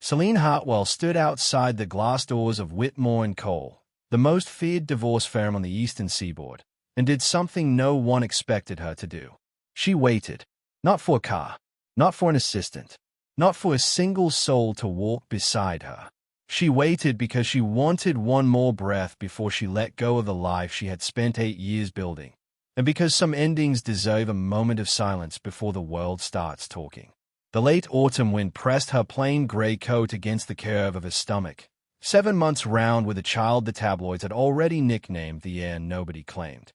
Selene Hartwell stood outside the glass doors of Whitmore and Cole, the most feared divorce firm on the eastern seaboard, and did something no one expected her to do. She waited, not for a car, not for an assistant, not for a single soul to walk beside her. She waited because she wanted one more breath before she let go of the life she had spent 8 years building, and because some endings deserve a moment of silence before the world starts talking. The late autumn wind pressed her plain gray coat against the curve of her stomach, 7 months round with a child the tabloids had already nicknamed the heir nobody claimed.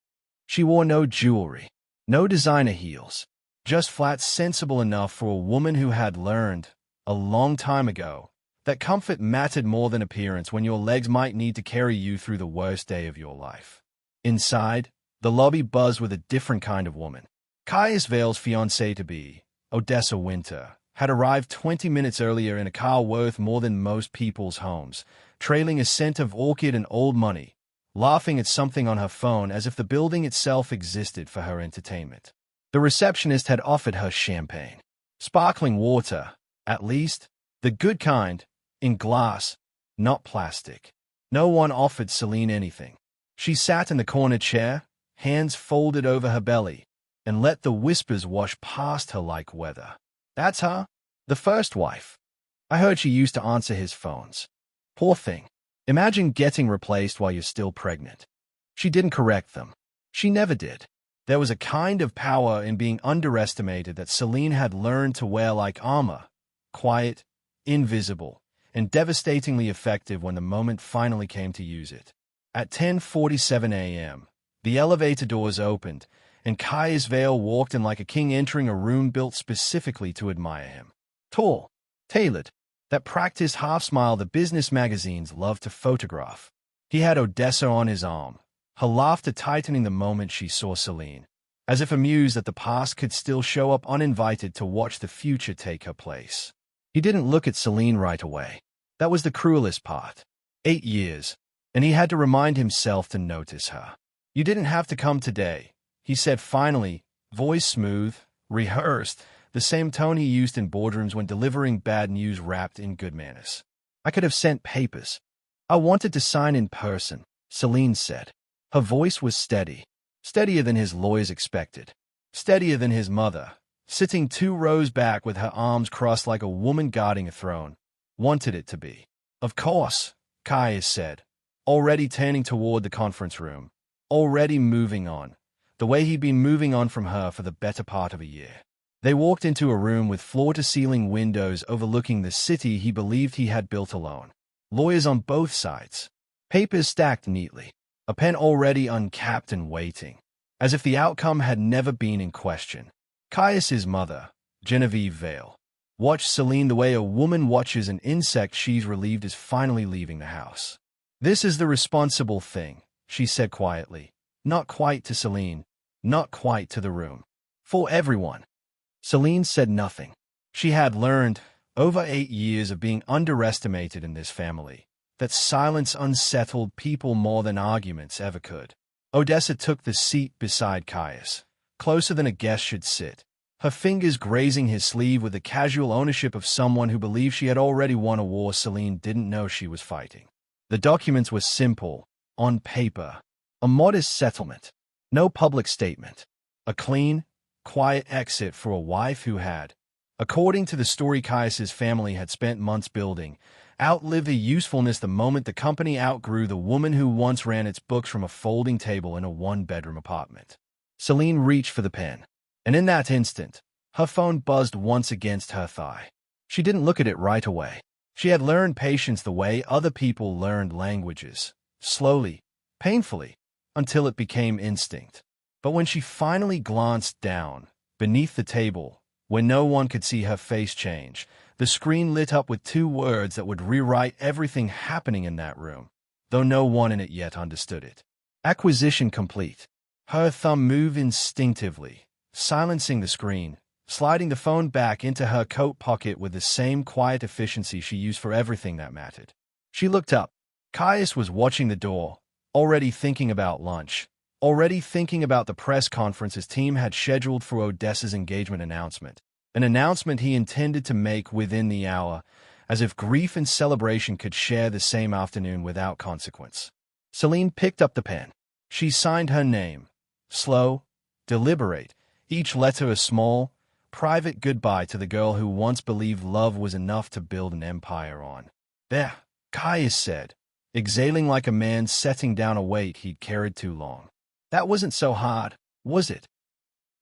She wore no jewelry, no designer heels, just flats sensible enough for a woman who had learned, a long time ago, that comfort mattered more than appearance when your legs might need to carry you through the worst day of your life. Inside, the lobby buzzed with a different kind of woman. Caius Vale's fiancée-to-be, Odessa Winter, had arrived 20 minutes earlier in a car worth more than most people's homes, trailing a scent of orchid and old money, laughing at something on her phone as if the building itself existed for her entertainment. The receptionist had offered her champagne. Sparkling water, at least, the good kind, in glass, not plastic. No one offered Selene anything. She sat in the corner chair, hands folded over her belly, and let the whispers wash past her like weather. That's her? The first wife. I heard she used to answer his phones. Poor thing. Imagine getting replaced while you're still pregnant. She didn't correct them. She never did. There was a kind of power in being underestimated that Selene had learned to wear like armor, quiet, invisible, and devastatingly effective when the moment finally came to use it. At 10:47 a.m., the elevator doors opened, and Caius Vale walked in like a king entering a room built specifically to admire him. Tall, tailored, that practiced half-smile the business magazines loved to photograph. He had Odessa on his arm, her laughter tightening the moment she saw Selene, as if amused that the past could still show up uninvited to watch the future take her place. He didn't look at Selene right away. That was the cruelest part. 8 years, and he had to remind himself to notice her. You didn't have to come today, he said finally, voice smooth, rehearsed, the same tone he used in boardrooms when delivering bad news wrapped in good manners. I could have sent papers. I wanted to sign in person, Selene said. Her voice was steady, steadier than his lawyers expected, steadier than his mother, sitting 2 rows back with her arms crossed like a woman guarding a throne, wanted it to be. Of course, Caius said, already turning toward the conference room, already moving on, the way he'd been moving on from her for the better part of a year. They walked into a room with floor-to-ceiling windows overlooking the city he believed he had built alone. Lawyers on both sides. Papers stacked neatly. A pen already uncapped and waiting, as if the outcome had never been in question. Caius's mother, Genevieve Vale, watched Selene the way a woman watches an insect she's relieved is finally leaving the house. This is the responsible thing, she said quietly. Not quite to Selene, not quite to the room. For everyone. Selene said nothing. She had learned, over 8 years of being underestimated in this family, that silence unsettled people more than arguments ever could. Odessa took the seat beside Caius, closer than a guest should sit, her fingers grazing his sleeve with the casual ownership of someone who believed she had already won a war Selene didn't know she was fighting. The documents were simple, on paper, a modest settlement, no public statement, a clean, quiet exit for a wife who had, according to the story Caius's family had spent months building, outlived the usefulness the moment the company outgrew the woman who once ran its books from a folding table in a 1-bedroom apartment. Selene reached for the pen, and in that instant, her phone buzzed once against her thigh. She didn't look at it right away. She had learned patience the way other people learned languages, slowly, painfully, until it became instinct. But when she finally glanced down, beneath the table, where no one could see her face change, the screen lit up with 2 words that would rewrite everything happening in that room, though no one in it yet understood it. Acquisition complete. Her thumb moved instinctively, silencing the screen, sliding the phone back into her coat pocket with the same quiet efficiency she used for everything that mattered. She looked up. Caius was watching the door, already thinking about lunch, already thinking about the press conference his team had scheduled for Odessa's engagement announcement, an announcement he intended to make within the hour, as if grief and celebration could share the same afternoon without consequence. Selene picked up the pen. She signed her name. Slow, deliberate, each letter a small, private goodbye to the girl who once believed love was enough to build an empire on. "There," Caius said, exhaling like a man setting down a weight he'd carried too long. "That wasn't so hard, was it?"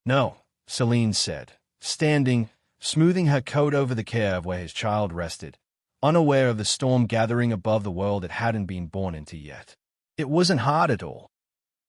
"No," Selene said, standing, smoothing her coat over the curve where his child rested, unaware of the storm gathering above the world it hadn't been born into yet. "It wasn't hard at all."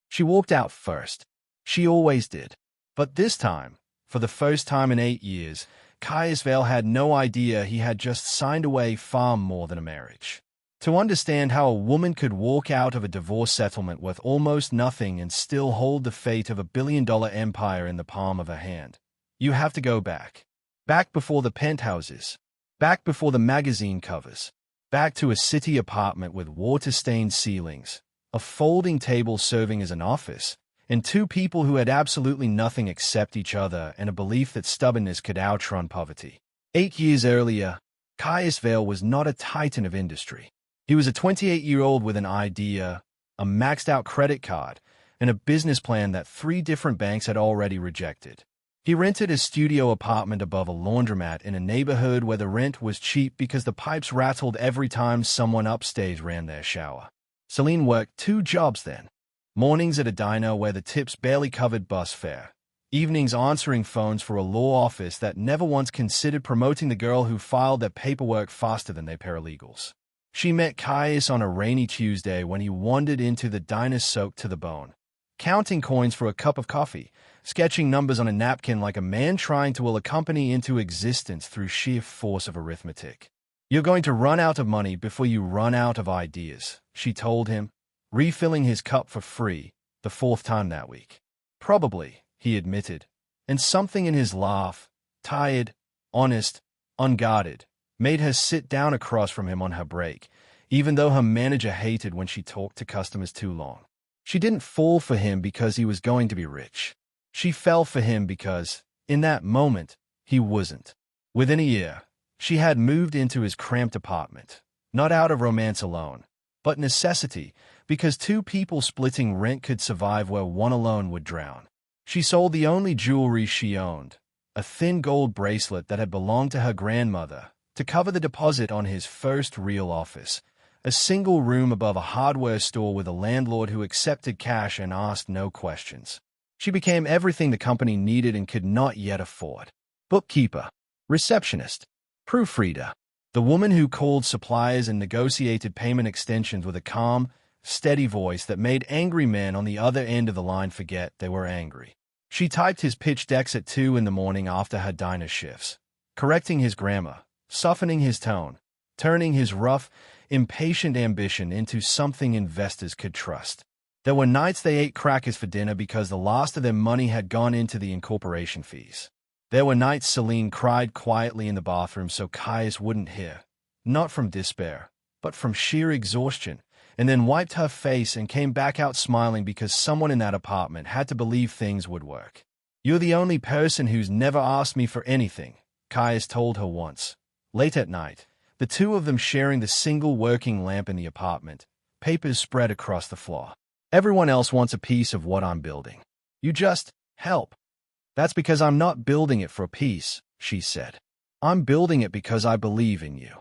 She walked out first. She always did. But this time, for the first time in 8 years, Caius Vale had no idea he had just signed away far more than a marriage. To understand how a woman could walk out of a divorce settlement worth almost nothing and still hold the fate of a billion-dollar empire in the palm of her hand, you have to go back. Back before the penthouses. Back before the magazine covers. Back to a city apartment with water-stained ceilings, a folding table serving as an office, and two people who had absolutely nothing except each other and a belief that stubbornness could outrun poverty. 8 years earlier, Caius Vale was not a titan of industry. He was a 28-year-old with an idea, a maxed-out credit card, and a business plan that 3 different banks had already rejected. He rented a studio apartment above a laundromat in a neighborhood where the rent was cheap because the pipes rattled every time someone upstairs ran their shower. Selene worked 2 jobs then. Mornings at a diner where the tips barely covered bus fare. Evenings answering phones for a law office that never once considered promoting the girl who filed their paperwork faster than their paralegals. She met Caius on a rainy Tuesday when he wandered into the diner soaked to the bone, counting coins for a cup of coffee, sketching numbers on a napkin like a man trying to will a company into existence through sheer force of arithmetic. "You're going to run out of money before you run out of ideas," she told him, refilling his cup for free, the 4th time that week. "Probably," he admitted, and something in his laugh, tired, honest, unguarded, made her sit down across from him on her break, even though her manager hated when she talked to customers too long. She didn't fall for him because he was going to be rich. She fell for him because, in that moment, he wasn't. Within a year, she had moved into his cramped apartment, not out of romance alone, but necessity, because 2 people splitting rent could survive where one alone would drown. She sold the only jewelry she owned, a thin gold bracelet that had belonged to her grandmother, to cover the deposit on his first real office, a single room above a hardware store with a landlord who accepted cash and asked no questions. She became everything the company needed and could not yet afford. Bookkeeper, receptionist, proofreader, the woman who called suppliers and negotiated payment extensions with a calm, steady voice that made angry men on the other end of the line forget they were angry. She typed his pitch decks at 2 in the morning after her diner shifts, correcting his grammar, softening his tone, turning his rough, impatient ambition into something investors could trust. There were nights they ate crackers for dinner because the last of their money had gone into the incorporation fees. There were nights Selene cried quietly in the bathroom so Caius wouldn't hear, not from despair, but from sheer exhaustion, and then wiped her face and came back out smiling because someone in that apartment had to believe things would work. "You're the only person who's never asked me for anything," Caius told her once. Late at night, the 2 of them sharing the single working lamp in the apartment, papers spread across the floor. "Everyone else wants a piece of what I'm building. You just help." "That's because I'm not building it for a piece," she said. "I'm building it because I believe in you."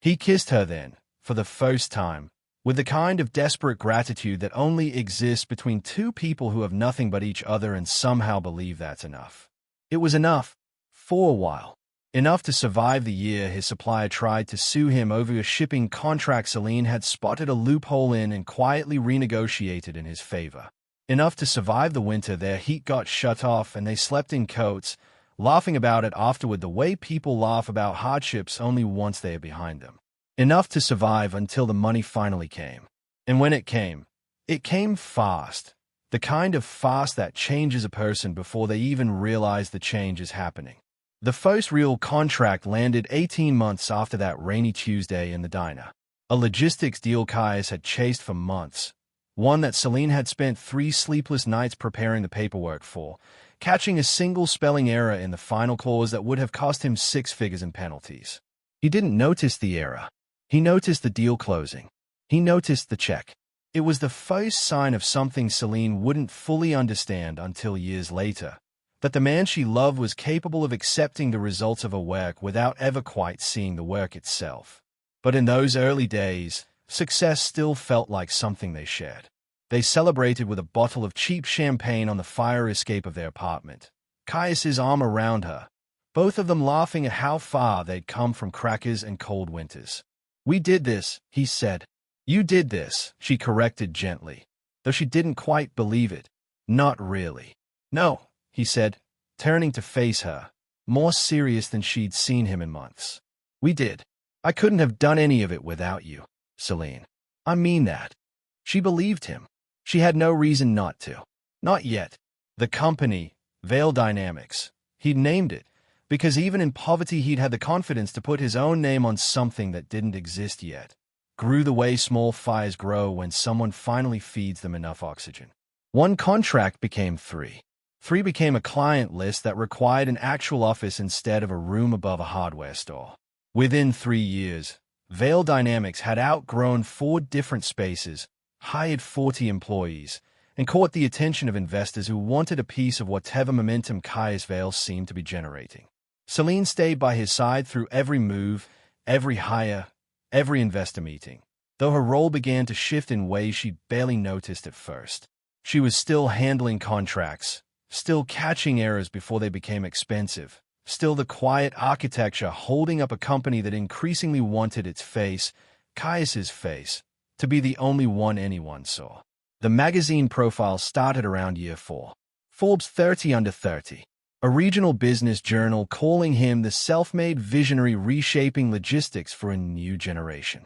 He kissed her then, for the first time, with the kind of desperate gratitude that only exists between 2 people who have nothing but each other and somehow believe that's enough. It was enough, for a while. Enough to survive the year his supplier tried to sue him over a shipping contract Selene had spotted a loophole in and quietly renegotiated in his favor. Enough to survive the winter their heat got shut off and they slept in coats, laughing about it afterward the way people laugh about hardships only once they are behind them. Enough to survive until the money finally came. And when it came fast. The kind of fast that changes a person before they even realize the change is happening. The first real contract landed 18 months after that rainy Tuesday in the diner. A logistics deal Caius had chased for months. One that Selene had spent 3 sleepless nights preparing the paperwork for, catching a single spelling error in the final clause that would have cost him 6 figures in penalties. He didn't notice the error. He noticed the deal closing. He noticed the check. It was the first sign of something Selene wouldn't fully understand until years later, that the man she loved was capable of accepting the results of her work without ever quite seeing the work itself. But in those early days, success still felt like something they shared. They celebrated with a bottle of cheap champagne on the fire escape of their apartment, Caius's arm around her, both of them laughing at how far they'd come from crackers and cold winters. "We did this," he said. "You did this," she corrected gently, though she didn't quite believe it. "Not really." "No," he said, turning to face her, more serious than she'd seen him in months. "We did. I couldn't have done any of it without you, Selene. I mean that." She believed him. She had no reason not to. Not yet. The company, Vale Dynamics, he'd named it, because even in poverty he'd had the confidence to put his own name on something that didn't exist yet. Grew the way small fires grow when someone finally feeds them enough oxygen. One contract became three. Three became a client list that required an actual office instead of a room above a hardware store. Within 3 years, Vale Dynamics had outgrown 4 different spaces, hired 40 employees, and caught the attention of investors who wanted a piece of whatever momentum Caius Vale seemed to be generating. Selene stayed by his side through every move, every hire, every investor meeting, though her role began to shift in ways she'd barely noticed at first. She was still handling contracts, still catching errors before they became expensive, still the quiet architecture holding up a company that increasingly wanted its face, Caius's face, to be the only one anyone saw. The magazine profile started around year 4. Forbes 30 Under 30, a regional business journal calling him the self-made visionary reshaping logistics for a new generation.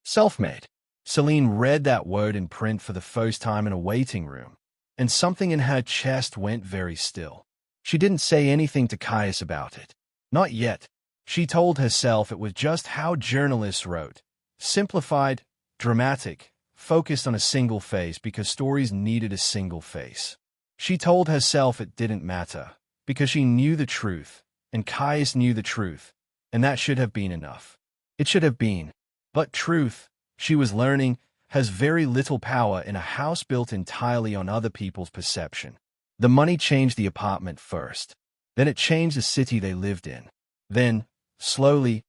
Self-made. Selene read that word in print for the first time in a waiting room, and something in her chest went very still. She didn't say anything to Caius about it. Not yet. She told herself it was just how journalists wrote. Simplified, dramatic, focused on a single face because stories needed a single face. She told herself it didn't matter, because she knew the truth, and Caius knew the truth, and that should have been enough. It should have been. But truth, she was learning, has very little power in a house built entirely on other people's perception. The money changed the apartment first. Then it changed the city they lived in. Then, slowly,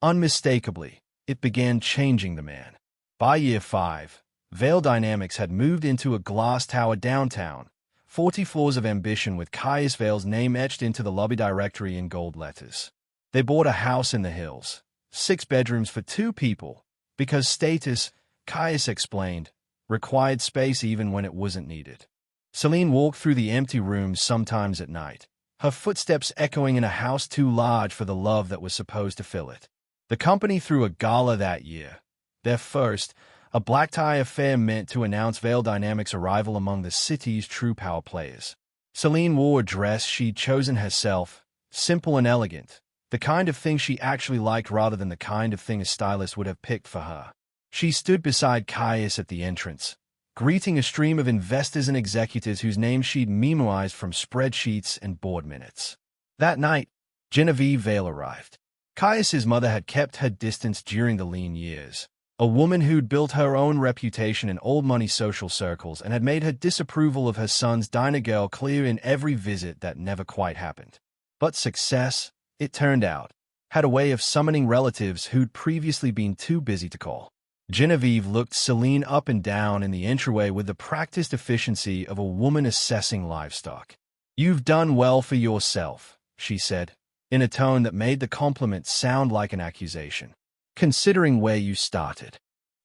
unmistakably, it began changing the man. By year 5, Vale Dynamics had moved into a glass tower downtown, 40 floors of ambition with Caius Vale's name etched into the lobby directory in gold letters. They bought a house in the hills, 6 bedrooms for 2 people, because status, Caius explained, required space even when it wasn't needed. Selene walked through the empty rooms sometimes at night, her footsteps echoing in a house too large for the love that was supposed to fill it. The company threw a gala that year, their first, a black-tie affair meant to announce Vale Dynamics' arrival among the city's true power players. Selene wore a dress she'd chosen herself, simple and elegant, the kind of thing she actually liked rather than the kind of thing a stylist would have picked for her. She stood beside Caius at the entrance, greeting a stream of investors and executives whose names she'd memorized from spreadsheets and board minutes. That night, Genevieve Vale arrived. Caius's mother had kept her distance during the lean years, a woman who'd built her own reputation in old-money social circles and had made her disapproval of her son's diner girl clear in every visit that never quite happened. But success, it turned out, had a way of summoning relatives who'd previously been too busy to call. Genevieve looked Selene up and down in the entryway with the practiced efficiency of a woman assessing livestock. "You've done well for yourself," she said, in a tone that made the compliment sound like an accusation, "considering where you started."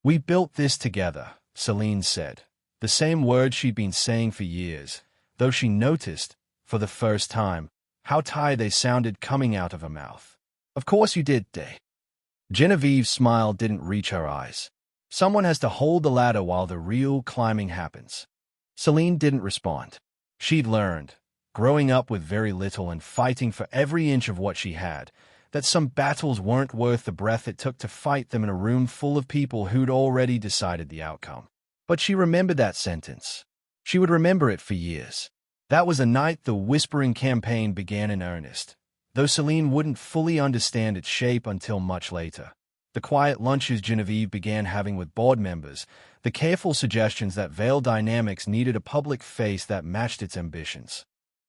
"We built this together," Selene said, the same words she'd been saying for years, though she noticed, for the first time, how tired they sounded coming out of her mouth. "Of course you did, Day." Genevieve's smile didn't reach her eyes. Someone has to hold the ladder while the real climbing happens. Selene didn't respond. She'd learned, growing up with very little and fighting for every inch of what she had, that some battles weren't worth the breath it took to fight them in a room full of people who'd already decided the outcome. But she remembered that sentence. She would remember it for years. That was the night the whispering campaign began in earnest. though Selene wouldn't fully understand its shape until much later. The quiet lunches Genevieve began having with board members, the careful suggestions that Vale Dynamics needed a public face that matched its ambitions.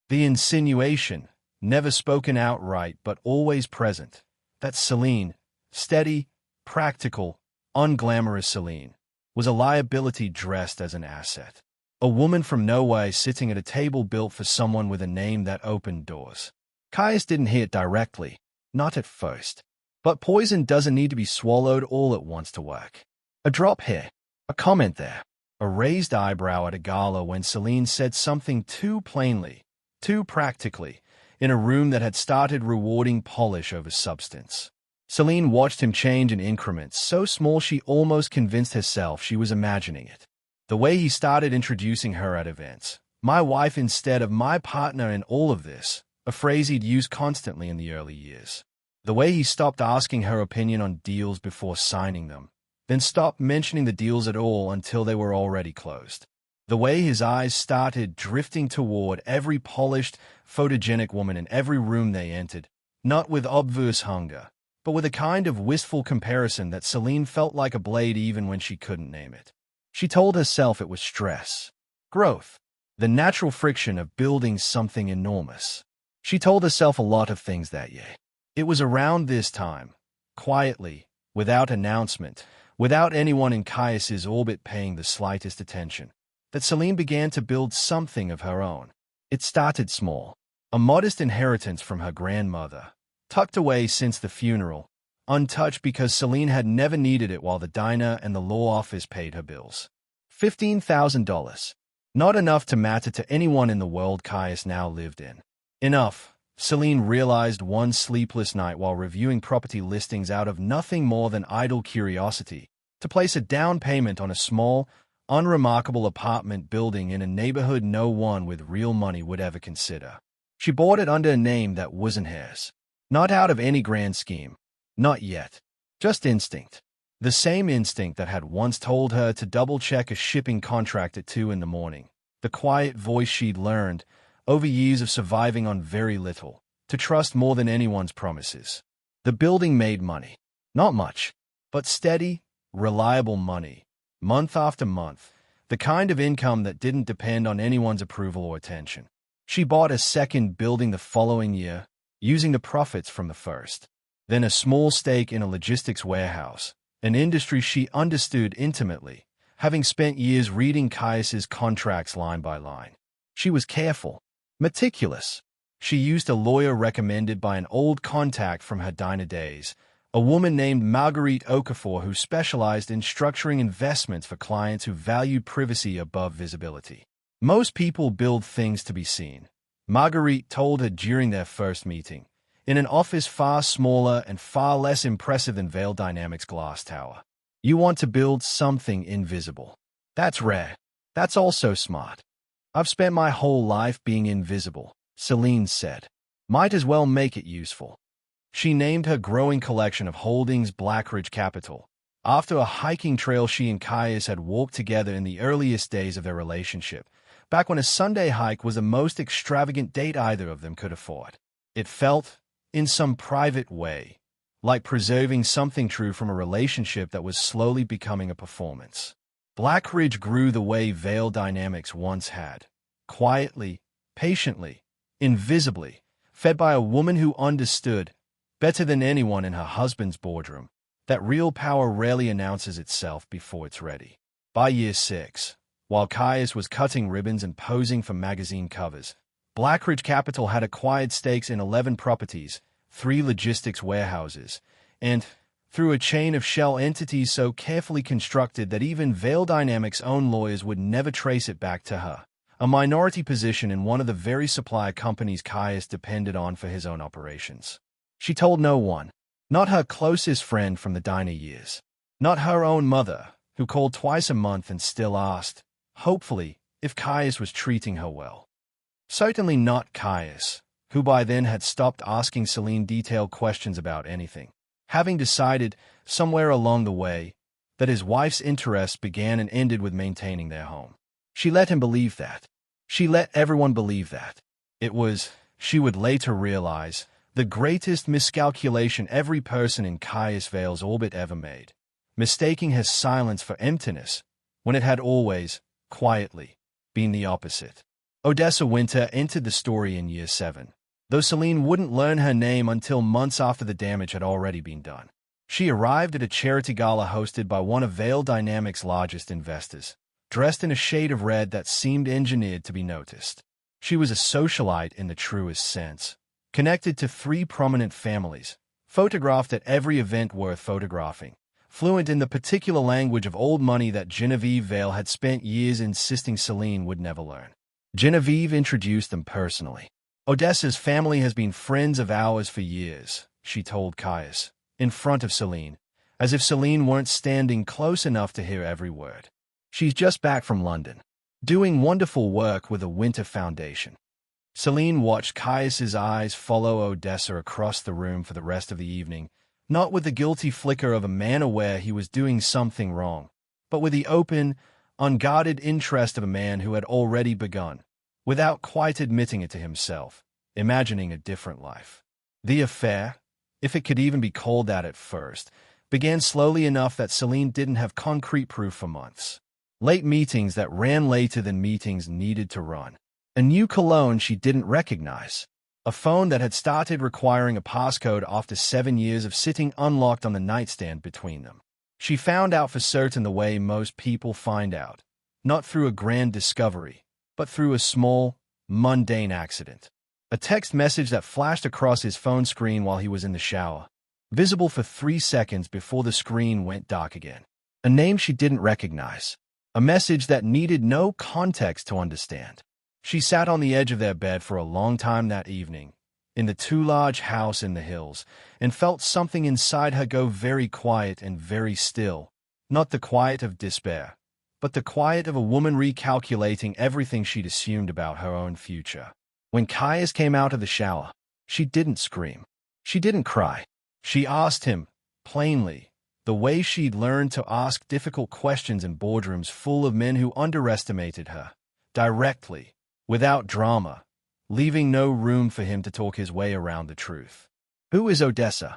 The insinuation, never spoken outright but always present, that Selene, steady, practical, unglamorous Selene, was a liability dressed as an asset. A woman from nowhere sitting at a table built for someone with a name that opened doors. Caius didn't hear it directly, not at first. But poison doesn't need to be swallowed all at once to work. A drop here, a comment there, a raised eyebrow at a gala when Selene said something too plainly, too practically, in a room that had started rewarding polish over substance. Selene watched him change in increments so small she almost convinced herself she was imagining it. The way he started introducing her at events, my wife instead of my partner in all of this, a phrase he'd used constantly in the early years. The way he stopped asking her opinion on deals before signing them, then stopped mentioning the deals at all until they were already closed. The way his eyes started drifting toward every polished, photogenic woman in every room they entered, not with obvious hunger, but with a kind of wistful comparison that Selene felt like a blade even when she couldn't name it. She told herself it was stress, growth, the natural friction of building something enormous. She told herself a lot of things that year. It was around this time, quietly, without announcement, without anyone in Caius's orbit paying the slightest attention, that Selene began to build something of her own. It started small, a modest inheritance from her grandmother, tucked away since the funeral, untouched because Selene had never needed it while the diner and the law office paid her bills. $15,000. Not enough to matter to anyone in the world Caius now lived in. Enough, Selene realized one sleepless night while reviewing property listings out of nothing more than idle curiosity, to place a down payment on a small, unremarkable apartment building in a neighborhood no one with real money would ever consider. She bought it under a name that wasn't hers. Not out of any grand scheme. Not yet. Just instinct. The same instinct that had once told her to double-check a shipping contract at 2 in the morning. The quiet voice she'd learned, over years of surviving on very little, to trust more than anyone's promises. The building made money. Not much, but steady, reliable money, month after month, the kind of income that didn't depend on anyone's approval or attention. She bought a second building the following year, using the profits from the first. Then a small stake in a logistics warehouse, an industry she understood intimately, having spent years reading Caius's contracts line by line. She was careful, meticulous. She used a lawyer recommended by an old contact from her diner days, a woman named Marguerite Okafor who specialized in structuring investments for clients who valued privacy above visibility. Most people build things to be seen, Marguerite told her during their first meeting, in an office far smaller and far less impressive than Vale Dynamics' glass tower. You want to build something invisible. That's rare. That's also smart. I've spent my whole life being invisible, Selene said. Might as well make it useful. She named her growing collection of holdings Blackridge Capital, after a hiking trail she and Caius had walked together in the earliest days of their relationship, back when a Sunday hike was the most extravagant date either of them could afford. It felt, in some private way, like preserving something true from a relationship that was slowly becoming a performance. Blackridge grew the way Vale Dynamics once had, quietly, patiently, invisibly, fed by a woman who understood, better than anyone in her husband's boardroom, that real power rarely announces itself before it's ready. By year 6, while Caius was cutting ribbons and posing for magazine covers, Blackridge Capital had acquired stakes in 11 properties, 3 logistics warehouses, and, through a chain of shell entities so carefully constructed that even Vale Dynamics' own lawyers would never trace it back to her, a minority position in one of the very supply companies Caius depended on for his own operations. She told no one, not her closest friend from the diner years, not her own mother, who called twice a month and still asked, hopefully, if Caius was treating her well. Certainly not Caius, who by then had stopped asking Selene detailed questions about anything, having decided, somewhere along the way, that his wife's interests began and ended with maintaining their home. She let him believe that. She let everyone believe that. It was, she would later realize, The greatest miscalculation every person in Caius Vale's orbit ever made, mistaking his silence for emptiness, when it had always, quietly, been the opposite. Odessa Winter entered the story in year 7, though Selene wouldn't learn her name until months after the damage had already been done. She arrived at a charity gala hosted by one of Vale Dynamics' largest investors, dressed in a shade of red that seemed engineered to be noticed. She was a socialite in the truest sense, connected to 3 prominent families, photographed at every event worth photographing, fluent in the particular language of old money that Genevieve Vale had spent years insisting Selene would never learn. Genevieve introduced them personally. Odessa's family has been friends of ours for years, she told Caius, in front of Selene, as if Selene weren't standing close enough to hear every word. She's just back from London, doing wonderful work with the Winter Foundation. Selene watched Caius's eyes follow Odessa across the room for the rest of the evening, not with the guilty flicker of a man aware he was doing something wrong, but with the open, unguarded interest of a man who had already begun, without quite admitting it to himself, imagining a different life. The affair, if it could even be called that at first, began slowly enough that Selene didn't have concrete proof for months. Late meetings that ran later than meetings needed to run. A new cologne she didn't recognize. A phone that had started requiring a passcode after 7 years of sitting unlocked on the nightstand between them. She found out for certain the way most people find out, not through a grand discovery, but through a small, mundane accident. A text message that flashed across his phone screen while he was in the shower, visible for 3 seconds before the screen went dark again. A name she didn't recognize. A message that needed no context to understand. She sat on the edge of their bed for a long time that evening, in the too large house in the hills, and felt something inside her go very quiet and very still. Not the quiet of despair, but the quiet of a woman recalculating everything she'd assumed about her own future. When Caius came out of the shower, she didn't scream. She didn't cry. She asked him, plainly, the way she'd learned to ask difficult questions in boardrooms full of men who underestimated her, directly, without drama, leaving no room for him to talk his way around the truth. Who is Odessa?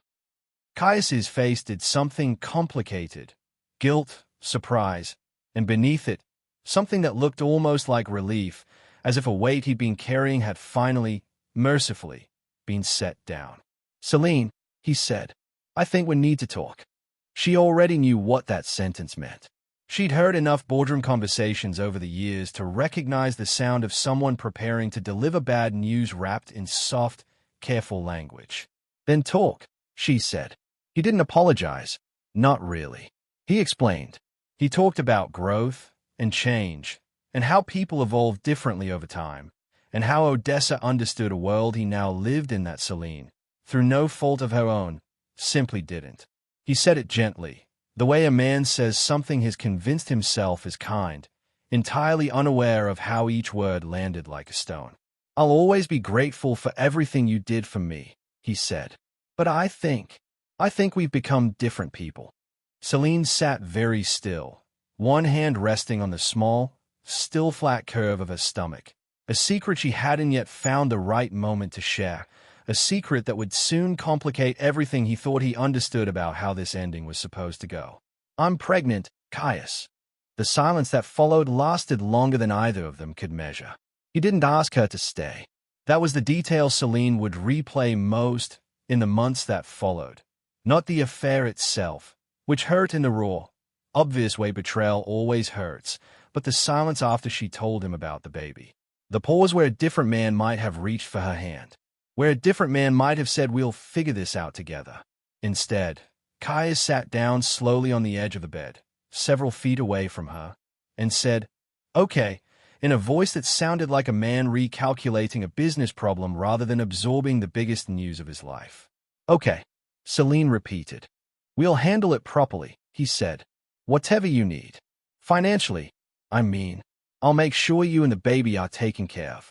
Caius's face did something complicated. Guilt, surprise, and beneath it, something that looked almost like relief, as if a weight he'd been carrying had finally, mercifully, been set down. Selene, he said, I think we need to talk. She already knew what that sentence meant. She'd heard enough boardroom conversations over the years to recognize the sound of someone preparing to deliver bad news wrapped in soft, careful language. Then talk, she said. He didn't apologize. Not really. He explained. He talked about growth and change, and how people evolve differently over time, and how Odessa understood a world he now lived in that Selene, through no fault of her own, simply didn't. He said it gently, the way a man says something he's convinced himself is kind, entirely unaware of how each word landed like a stone. I'll always be grateful for everything you did for me, he said. But I think we've become different people. Selene sat very still, one hand resting on the small, still flat curve of her stomach, a secret she hadn't yet found the right moment to share, a secret that would soon complicate everything he thought he understood about how this ending was supposed to go. I'm pregnant, Caius. The silence that followed lasted longer than either of them could measure. He didn't ask her to stay. That was the detail Selene would replay most in the months that followed, not the affair itself, which hurt in the raw, obvious way betrayal always hurts, but the silence after she told him about the baby. The pause where a different man might have reached for her hand, where a different man might have said, we'll figure this out together. Instead, Caius sat down slowly on the edge of the bed, several feet away from her, and said, okay, in a voice that sounded like a man recalculating a business problem rather than absorbing the biggest news of his life. Okay, Selene repeated. We'll handle it properly, he said. Whatever you need. Financially, I mean. I'll make sure you and the baby are taken care of.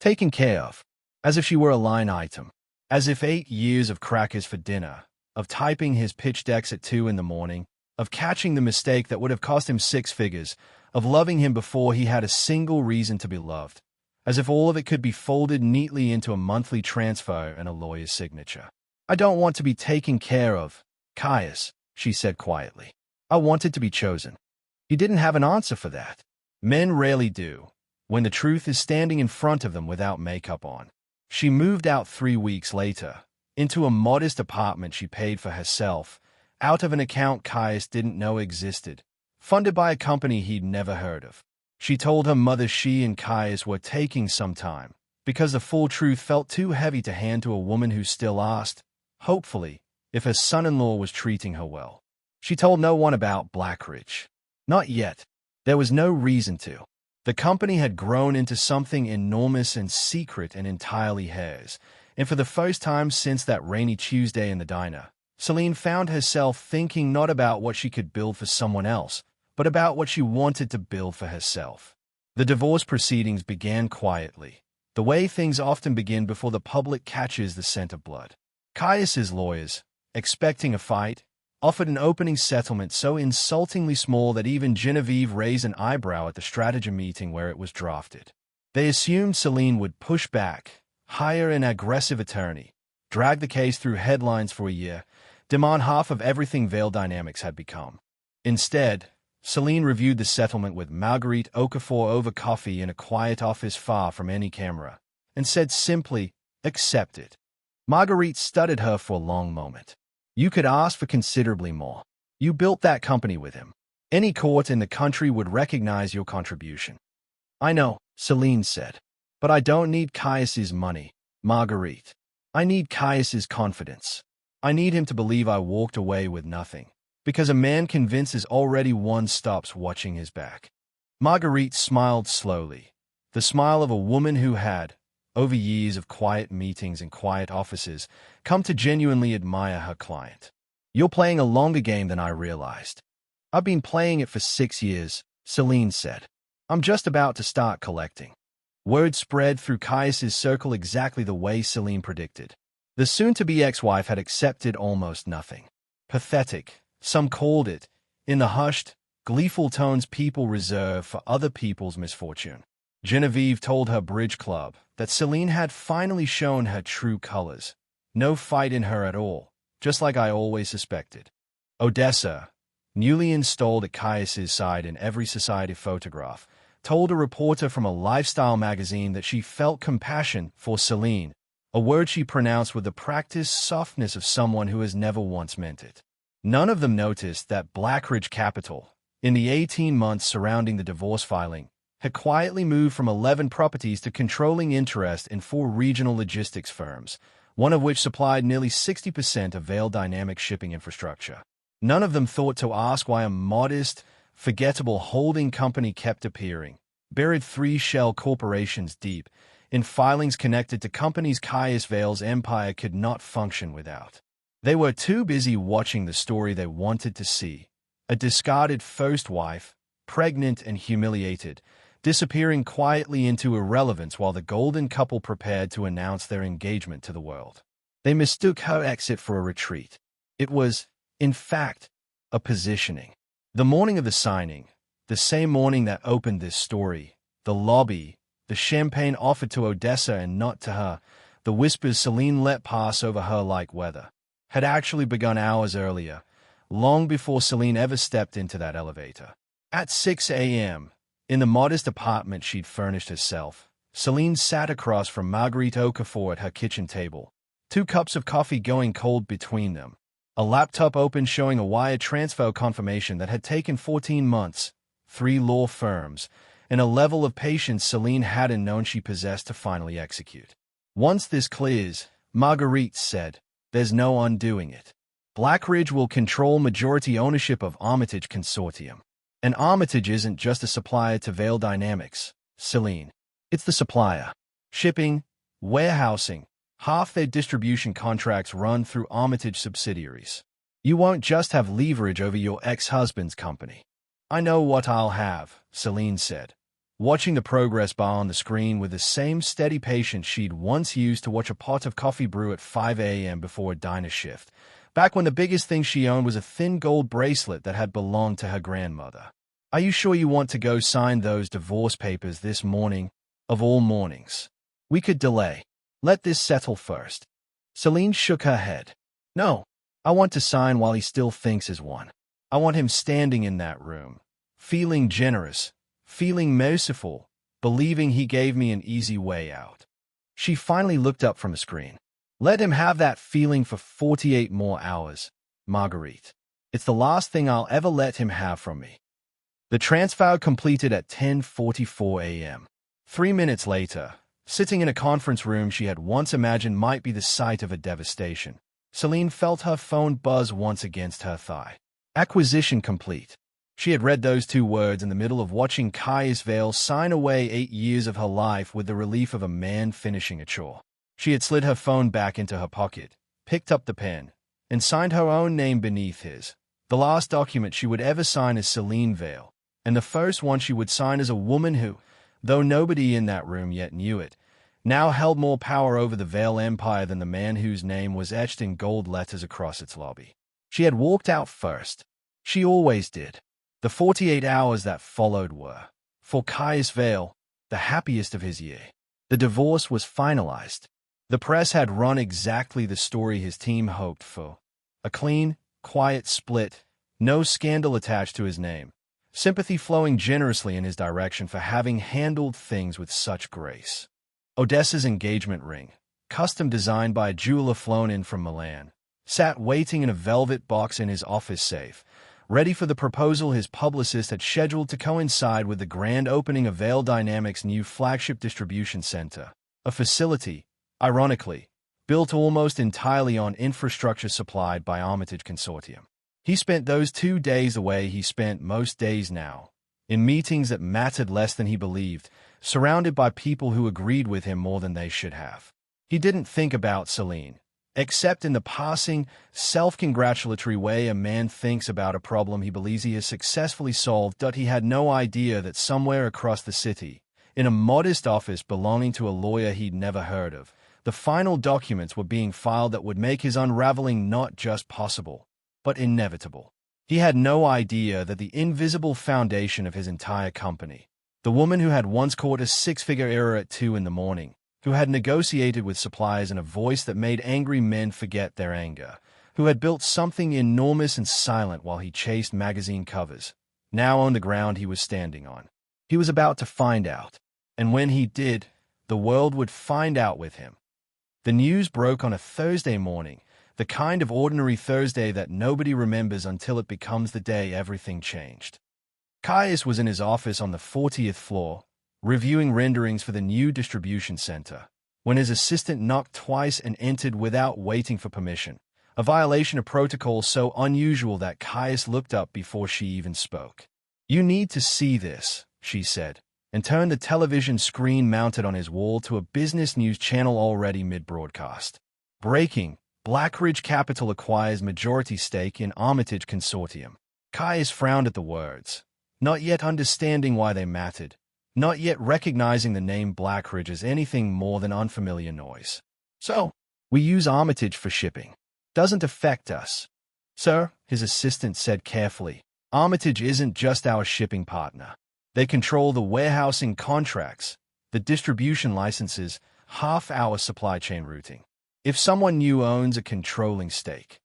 Taken care of. As if she were a line item. As if 8 years of crackers for dinner, of typing his pitch decks at 2 in the morning, of catching the mistake that would have cost him 6 figures, of loving him before he had a single reason to be loved. as if all of it could be folded neatly into a monthly transfer and a lawyer's signature. "I don't want to be taken care of, Caius," she said quietly. "I wanted to be chosen." He didn't have an answer for that. Men rarely do, when the truth is standing in front of them without makeup on. She moved out 3 weeks later, into a modest apartment she paid for herself, out of an account Caius didn't know existed, funded by a company he'd never heard of. She told her mother she and Caius were taking some time, because the full truth felt too heavy to hand to a woman who still asked, hopefully, if her son-in-law was treating her well. She told no one about Blackridge. Not yet. There was no reason to. The company had grown into something enormous and secret and entirely hers, and for the first time since that rainy Tuesday in the diner, Selene found herself thinking not about what she could build for someone else, but about what she wanted to build for herself. The divorce proceedings began quietly, the way things often begin before the public catches the scent of blood. Caius's lawyers, expecting a fight, offered an opening settlement so insultingly small that even Genevieve raised an eyebrow at the strategy meeting where it was drafted. They assumed Selene would push back, hire an aggressive attorney, drag the case through headlines for a year, demand half of everything Vale Dynamics had become. Instead, Selene reviewed the settlement with Marguerite Okafor over coffee in a quiet office far from any camera, and said simply, "Accept it." Marguerite studied her for a long moment. "You could ask for considerably more. You built that company with him. Any court in the country would recognize your contribution." "I know," Selene said. "But I don't need Caius's money, Marguerite. I need Caius's confidence. I need him to believe I walked away with nothing. Because a man convinces already one stops watching his back." Marguerite smiled slowly, the smile of a woman who had, over years of quiet meetings and quiet offices, come to genuinely admire her client. "You're playing a longer game than I realized." "I've been playing it for 6 years," Selene said. "I'm just about to start collecting." Word spread through Caius's circle exactly the way Selene predicted. The soon-to-be ex-wife had accepted almost nothing. Pathetic, some called it, in the hushed, gleeful tones people reserve for other people's misfortune. Genevieve told her bridge club that Selene had finally shown her true colors. No fight in her at all, just like I always suspected. Odessa, newly installed at Caius's side in every society photograph, told a reporter from a lifestyle magazine that she felt compassion for Selene, a word she pronounced with the practiced softness of someone who has never once meant it. None of them noticed that Blackridge Capital, in the 18 months surrounding the divorce filing, had quietly moved from 11 properties to controlling interest in 4 regional logistics firms, one of which supplied nearly 60% of Vale Dynamics shipping infrastructure. None of them thought to ask why a modest, forgettable holding company kept appearing, buried 3 shell corporations deep, in filings connected to companies Caius Vale's empire could not function without. They were too busy watching the story they wanted to see, a discarded first wife, pregnant and humiliated, disappearing quietly into irrelevance while the golden couple prepared to announce their engagement to the world. They mistook her exit for a retreat. It was, in fact, a positioning. The morning of the signing, the same morning that opened this story, the lobby, the champagne offered to Odessa and not to her, the whispers Selene let pass over her like weather, had actually begun hours earlier, long before Selene ever stepped into that elevator. At 6 a.m., in the modest apartment she'd furnished herself, Selene sat across from Marguerite Okafor at her kitchen table, 2 cups of coffee going cold between them, a laptop open showing a wire transfer confirmation that had taken 14 months, 3 law firms, and a level of patience Selene hadn't known she possessed to finally execute. "Once this clears," Marguerite said, "there's no undoing it. Blackridge will control majority ownership of Armitage Consortium. And Armitage isn't just a supplier to Vale Dynamics, Selene. It's the supplier. Shipping, warehousing, half their distribution contracts run through Armitage subsidiaries. You won't just have leverage over your ex-husband's company." "I know what I'll have," Selene said, watching the progress bar on the screen with the same steady patience she'd once used to watch a pot of coffee brew at 5 a.m. before a diner shift, back when the biggest thing she owned was a thin gold bracelet that had belonged to her grandmother. "Are you sure you want to go sign those divorce papers this morning?" Of all mornings. We could delay. Let this settle first. Selene shook her head. No, I want to sign while he still thinks as one. I want him standing in that room, feeling generous, feeling merciful, believing he gave me an easy way out. She finally looked up from a screen. Let him have that feeling for 48 more hours, Marguerite. It's the last thing I'll ever let him have from me. The transfer completed at 10:44 a.m. 3 minutes later, sitting in a conference room she had once imagined might be the site of a devastation, Selene felt her phone buzz once against her thigh. Acquisition complete. She had read those two words in the middle of watching Caius Vale sign away 8 years of her life with the relief of a man finishing a chore. She had slid her phone back into her pocket, picked up the pen, and signed her own name beneath his. The last document she would ever sign as Selene Vale, and the first one she would sign as a woman who, though nobody in that room yet knew it, now held more power over the Vale Empire than the man whose name was etched in gold letters across its lobby. She had walked out first. She always did. The 48 hours that followed were, for Caius Vale, the happiest of his year. The divorce was finalized. The press had run exactly the story his team hoped for. A clean, quiet split, no scandal attached to his name, sympathy flowing generously in his direction for having handled things with such grace. Odessa's engagement ring, custom designed by a jeweler flown in from Milan, sat waiting in a velvet box in his office safe, ready for the proposal his publicist had scheduled to coincide with the grand opening of Vale Dynamics' new flagship distribution center, a facility, ironically, built almost entirely on infrastructure supplied by Armitage Consortium. He spent those 2 days the way he spent most days now, in meetings that mattered less than he believed, surrounded by people who agreed with him more than they should have. He didn't think about Selene, except in the passing, self-congratulatory way a man thinks about a problem he believes he has successfully solved, but he had no idea that somewhere across the city, in a modest office belonging to a lawyer he'd never heard of, the final documents were being filed that would make his unraveling not just possible, but inevitable. He had no idea that the invisible foundation of his entire company, the woman who had once caught a 6-figure error at 2 in the morning, who had negotiated with suppliers in a voice that made angry men forget their anger, who had built something enormous and silent while he chased magazine covers, now on the ground he was standing on. He was about to find out, and when he did, the world would find out with him. The news broke on a Thursday morning, the kind of ordinary Thursday that nobody remembers until it becomes the day everything changed. Caius was in his office on the 40th floor, reviewing renderings for the new distribution center, when his assistant knocked twice and entered without waiting for permission, a violation of protocol so unusual that Caius looked up before she even spoke. "You need to see this," she said, and turned the television screen mounted on his wall to a business news channel already mid-broadcast. Breaking, Blackridge Capital acquires majority stake in Armitage Consortium. Caius frowned at the words, not yet understanding why they mattered, not yet recognizing the name Blackridge as anything more than unfamiliar noise. "So, we use Armitage for shipping. Doesn't affect us." "Sir," his assistant said carefully, "Armitage isn't just our shipping partner. They control the warehousing contracts, the distribution licenses, half our supply chain routing. If someone new owns a controlling stake,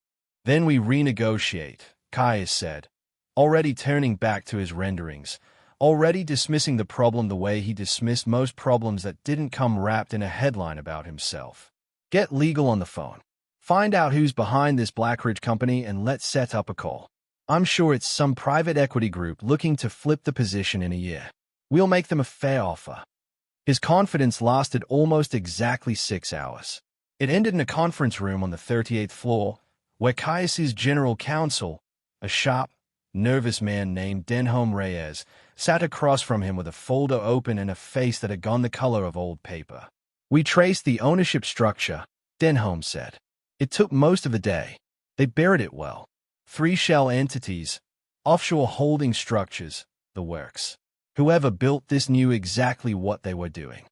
then we renegotiate," Caius said, already turning back to his renderings, already dismissing the problem the way he dismissed most problems that didn't come wrapped in a headline about himself. "Get legal on the phone. Find out who's behind this Blackridge company and let's set up a call. I'm sure it's some private equity group looking to flip the position in a year. We'll make them a fair offer." His confidence lasted almost exactly 6 hours. It ended in a conference room on the 38th floor, where Caius's general counsel, a sharp, nervous man named Denholm Reyes, sat across from him with a folder open and a face that had gone the color of old paper. "We traced the ownership structure," Denholm said. "It took most of the day. They buried it well. 3 shell entities, offshore holding structures, the works. Whoever built this knew exactly what they were doing."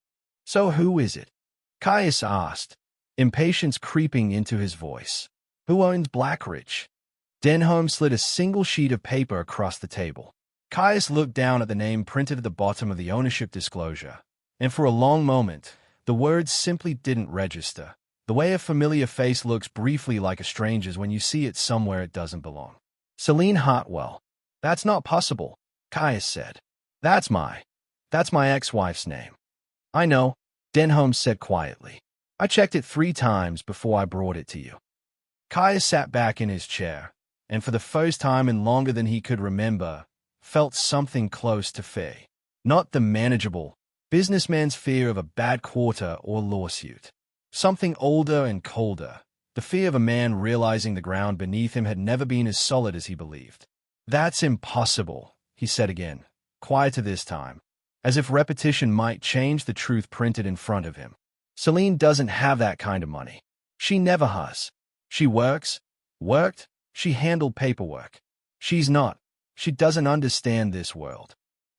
"So who is it?" Caius asked, impatience creeping into his voice. "Who owns Blackridge?" Denholm slid a single sheet of paper across the table. Caius looked down at the name printed at the bottom of the ownership disclosure, And for a long moment, the words simply didn't register. The way a familiar face looks briefly like a stranger's when you see it somewhere it doesn't belong. Selene Hartwell. That's not possible, Caius said. That's my ex-wife's name. I know, Denholm said quietly. I checked it 3 times before I brought it to you. Caius sat back in his chair, and for the first time in longer than he could remember, felt something close to fear. Not the manageable, businessman's fear of a bad quarter or lawsuit. Something older and colder, the fear of a man realizing the ground beneath him had never been as solid as he believed. That's impossible, he said again, quieter this time, as if repetition might change the truth printed in front of him. Selene doesn't have that kind of money. She never has. She worked, she handled paperwork. She doesn't understand this world.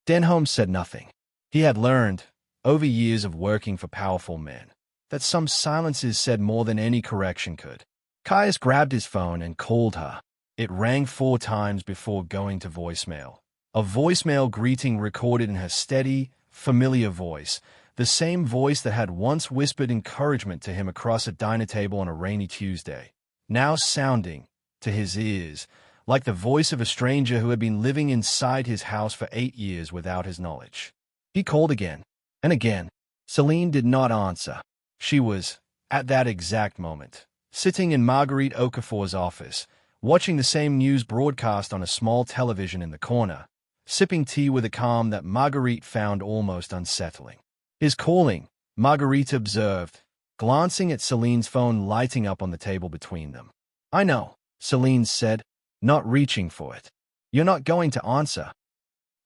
Denholm said nothing. He had learned, over years of working for powerful men, that some silences said more than any correction could. Caius grabbed his phone and called her. It rang 4 times before going to voicemail. A voicemail greeting recorded in her steady, familiar voice, the same voice that had once whispered encouragement to him across a dinner table on a rainy Tuesday, now sounding, to his ears, like the voice of a stranger who had been living inside his house for 8 years without his knowledge. He called again, and again. Selene did not answer. She was, at that exact moment, sitting in Marguerite Okafor's office, watching the same news broadcast on a small television in the corner, sipping tea with a calm that Marguerite found almost unsettling. His calling, Marguerite observed, glancing at Celine's phone lighting up on the table between them. I know, Selene said, not reaching for it. You're not going to answer.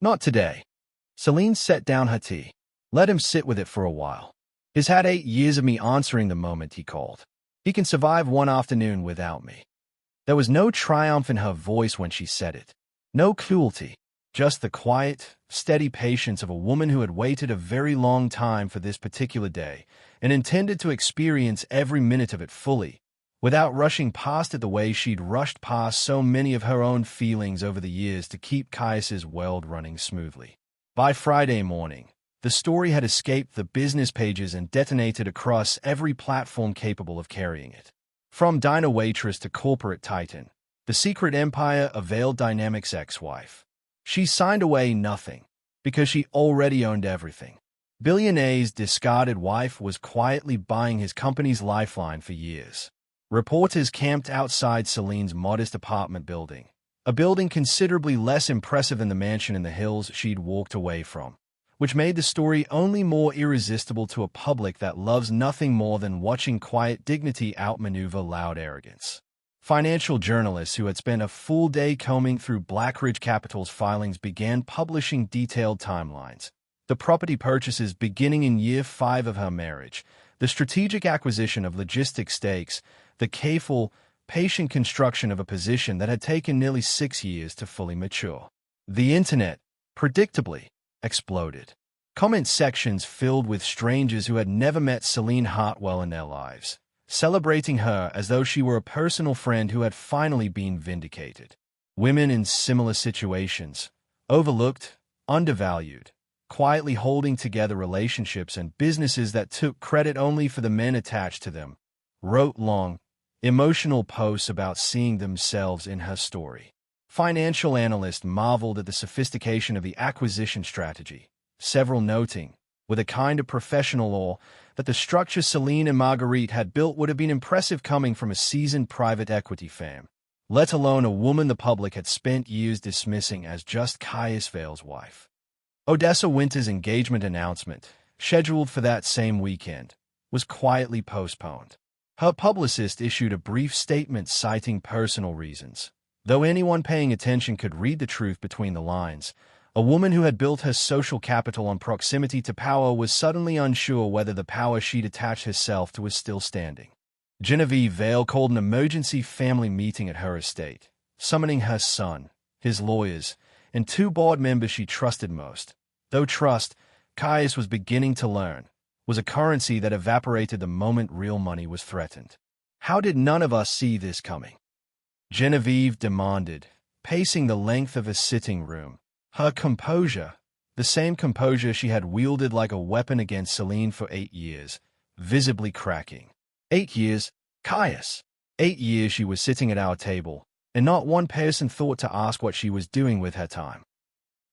Not today. Selene set down her tea. Let him sit with it for a while. He's had 8 years of me answering the moment he called. He can survive one afternoon without me. There was no triumph in her voice when she said it. No cruelty. Just the quiet, steady patience of a woman who had waited a very long time for this particular day and intended to experience every minute of it fully, without rushing past it the way she'd rushed past so many of her own feelings over the years to keep Caius's world running smoothly. By Friday morning, the story had escaped the business pages and detonated across every platform capable of carrying it. From diner waitress to corporate titan, the secret empire of Vale Dynamics' ex-wife. She signed away nothing, because she already owned everything. Billionaire's discarded wife was quietly buying his company's lifeline for years. Reporters camped outside Selene's modest apartment building, a building considerably less impressive than the mansion in the hills she'd walked away from, which made the story only more irresistible to a public that loves nothing more than watching quiet dignity outmaneuver loud arrogance. Financial journalists who had spent a full day combing through Blackridge Capital's filings began publishing detailed timelines. The property purchases beginning in year 5 of her marriage, the strategic acquisition of logistic stakes, the careful, patient construction of a position that had taken nearly 6 years to fully mature. The internet, predictably, exploded. Comment sections filled with strangers who had never met Selene Hartwell in their lives, celebrating her as though she were a personal friend who had finally been vindicated. Women in similar situations, overlooked, undervalued, quietly holding together relationships and businesses that took credit only for the men attached to them, wrote long, emotional posts about seeing themselves in her story. Financial analysts marveled at the sophistication of the acquisition strategy, several noting, with a kind of professional awe, that the structure Selene and Marguerite had built would have been impressive coming from a seasoned private equity firm, let alone a woman the public had spent years dismissing as just Caius Vale's wife. Odessa Winter's engagement announcement, scheduled for that same weekend, was quietly postponed. Her publicist issued a brief statement citing personal reasons. Though anyone paying attention could read the truth between the lines, a woman who had built her social capital on proximity to power was suddenly unsure whether the power she'd attached herself to was still standing. Genevieve Vale called an emergency family meeting at her estate, summoning her son, his lawyers, and 2 board members she trusted most. Though trust, Caius was beginning to learn, was a currency that evaporated the moment real money was threatened. How did none of us see this coming? Genevieve demanded, pacing the length of a sitting room, her composure, the same composure she had wielded like a weapon against Selene for 8 years, visibly cracking. 8 years, Caius. 8 years she was sitting at our table, and not one person thought to ask what she was doing with her time.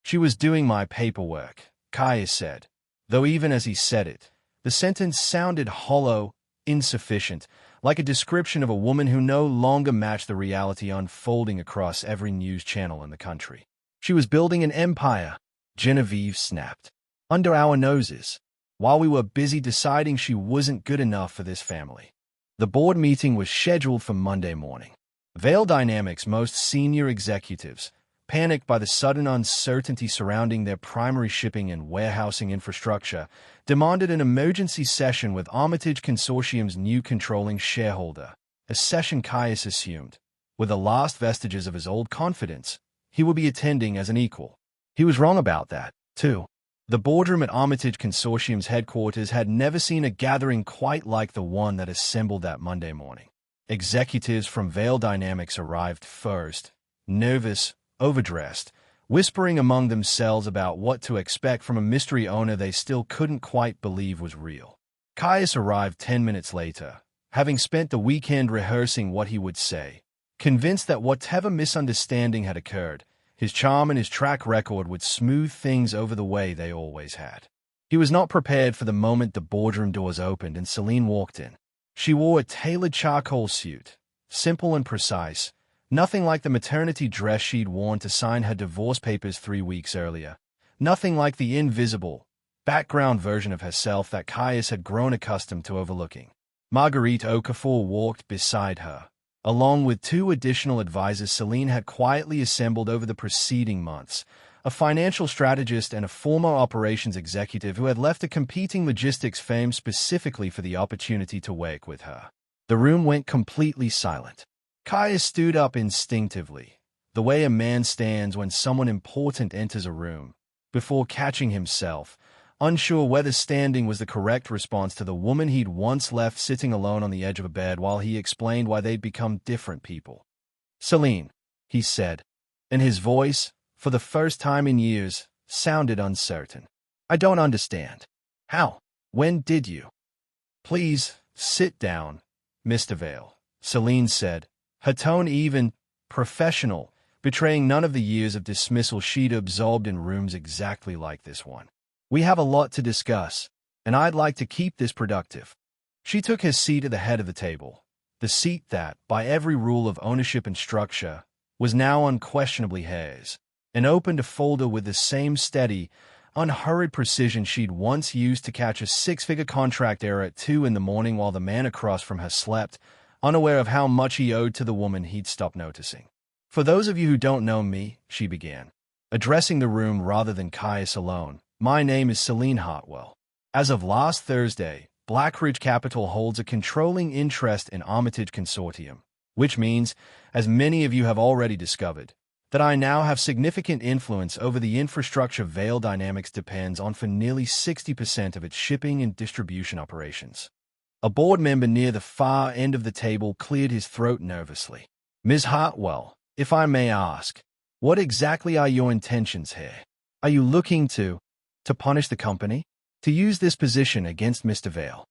She was doing my paperwork, Caius said, though even as he said it, the sentence sounded hollow, insufficient, like a description of a woman who no longer matched the reality unfolding across every news channel in the country. She was building an empire, Genevieve snapped, under our noses, while we were busy deciding she wasn't good enough for this family. The board meeting was scheduled for Monday morning. Vale Dynamics' most senior executives, panicked by the sudden uncertainty surrounding their primary shipping and warehousing infrastructure, demanded an emergency session with Armitage Consortium's new controlling shareholder, a session Caius assumed, with the last vestiges of his old confidence, he would be attending as an equal. He was wrong about that, too. The boardroom at Armitage Consortium's headquarters had never seen a gathering quite like the one that assembled that Monday morning. Executives from Vale Dynamics arrived first, nervous, overdressed, whispering among themselves about what to expect from a mystery owner they still couldn't quite believe was real. Caius arrived 10 minutes later, having spent the weekend rehearsing what he would say, convinced that whatever misunderstanding had occurred, his charm and his track record would smooth things over the way they always had. He was not prepared for the moment the boardroom doors opened and Selene walked in. She wore a tailored charcoal suit, simple and precise, nothing like the maternity dress she'd worn to sign her divorce papers 3 weeks earlier, nothing like the invisible, background version of herself that Caius had grown accustomed to overlooking. Marguerite Okafor walked beside her, along with 2 additional advisors Selene had quietly assembled over the preceding months, a financial strategist and a former operations executive who had left a competing logistics firm specifically for the opportunity to work with her. The room went completely silent. Caius stood up instinctively, the way a man stands when someone important enters a room, before catching himself, unsure whether standing was the correct response to the woman he'd once left sitting alone on the edge of a bed while he explained why they'd become different people. "Selene," he said, and his voice, for the first time in years, sounded uncertain. "I don't understand. How? When did you?" "Please, sit down, Mr. Vale," Selene said, her tone even, professional, betraying none of the years of dismissal she'd absorbed in rooms exactly like this one. "We have a lot to discuss, and I'd like to keep this productive." She took her seat at the head of the table, the seat that, by every rule of ownership and structure, was now unquestionably hers, and opened a folder with the same steady, unhurried precision she'd once used to catch a 6-figure contract error at 2 in the morning while the man across from her slept, unaware of how much he owed to the woman he'd stopped noticing. "For those of you who don't know me," she began, addressing the room rather than Caius alone, "my name is Selene Hartwell. As of last Thursday, Blackridge Capital holds a controlling interest in Armitage Consortium, which means, as many of you have already discovered, that I now have significant influence over the infrastructure Vale Dynamics depends on for nearly 60% of its shipping and distribution operations." A board member near the far end of the table cleared his throat nervously. "Ms. Hartwell, if I may ask, what exactly are your intentions here? Are you looking to punish the company? To use this position against Mr. Vale?"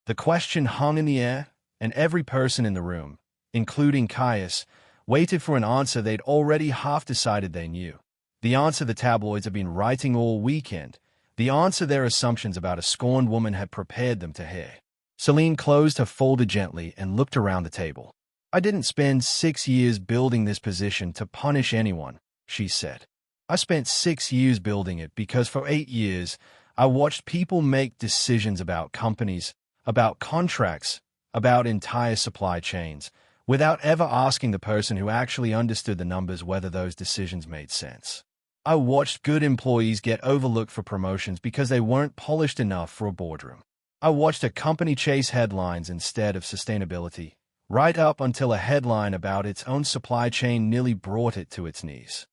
The question hung in the air, and every person in the room, including Caius, waited for an answer they'd already half decided they knew. The answer the tabloids had been writing all weekend, the answer their assumptions about a scorned woman had prepared them to hear. Selene closed her folder gently and looked around the table. "I didn't spend 6 years building this position to punish anyone," she said. "I spent 6 years building it because for 8 years, I watched people make decisions about companies, about contracts, about entire supply chains, without ever asking the person who actually understood the numbers whether those decisions made sense. I watched good employees get overlooked for promotions because they weren't polished enough for a boardroom. I watched a company chase headlines instead of sustainability, right up until a headline about its own supply chain nearly brought it to its knees."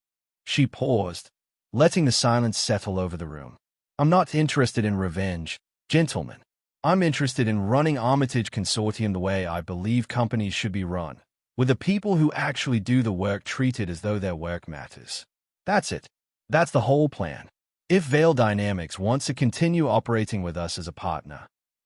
She paused, letting the silence settle over the room. "I'm not interested in revenge, gentlemen. I'm interested in running Armitage Consortium the way I believe companies should be run, with the people who actually do the work treated as though their work matters. That's it. That's the whole plan. If Vale Dynamics wants to continue operating with us as a partner,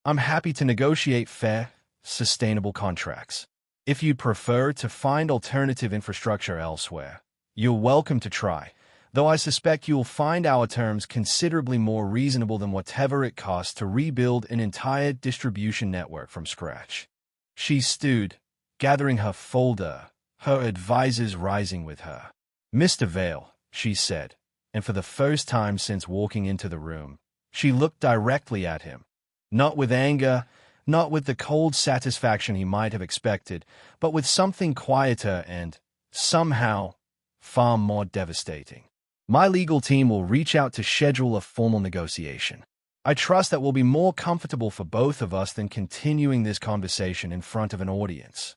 I'm happy to negotiate fair, sustainable contracts. If you'd prefer to find alternative infrastructure elsewhere, you're welcome to try, though I suspect you'll find our terms considerably more reasonable than whatever it costs to rebuild an entire distribution network from scratch. She stood, gathering her folder, her advisors rising with her. "Mr. Vale," she said, and for the first time since walking into the room, she looked directly at him. Not with anger, not with the cold satisfaction he might have expected, but with something quieter and, somehow, far more devastating. "My legal team will reach out to schedule a formal negotiation. I trust that will be more comfortable for both of us than continuing this conversation in front of an audience."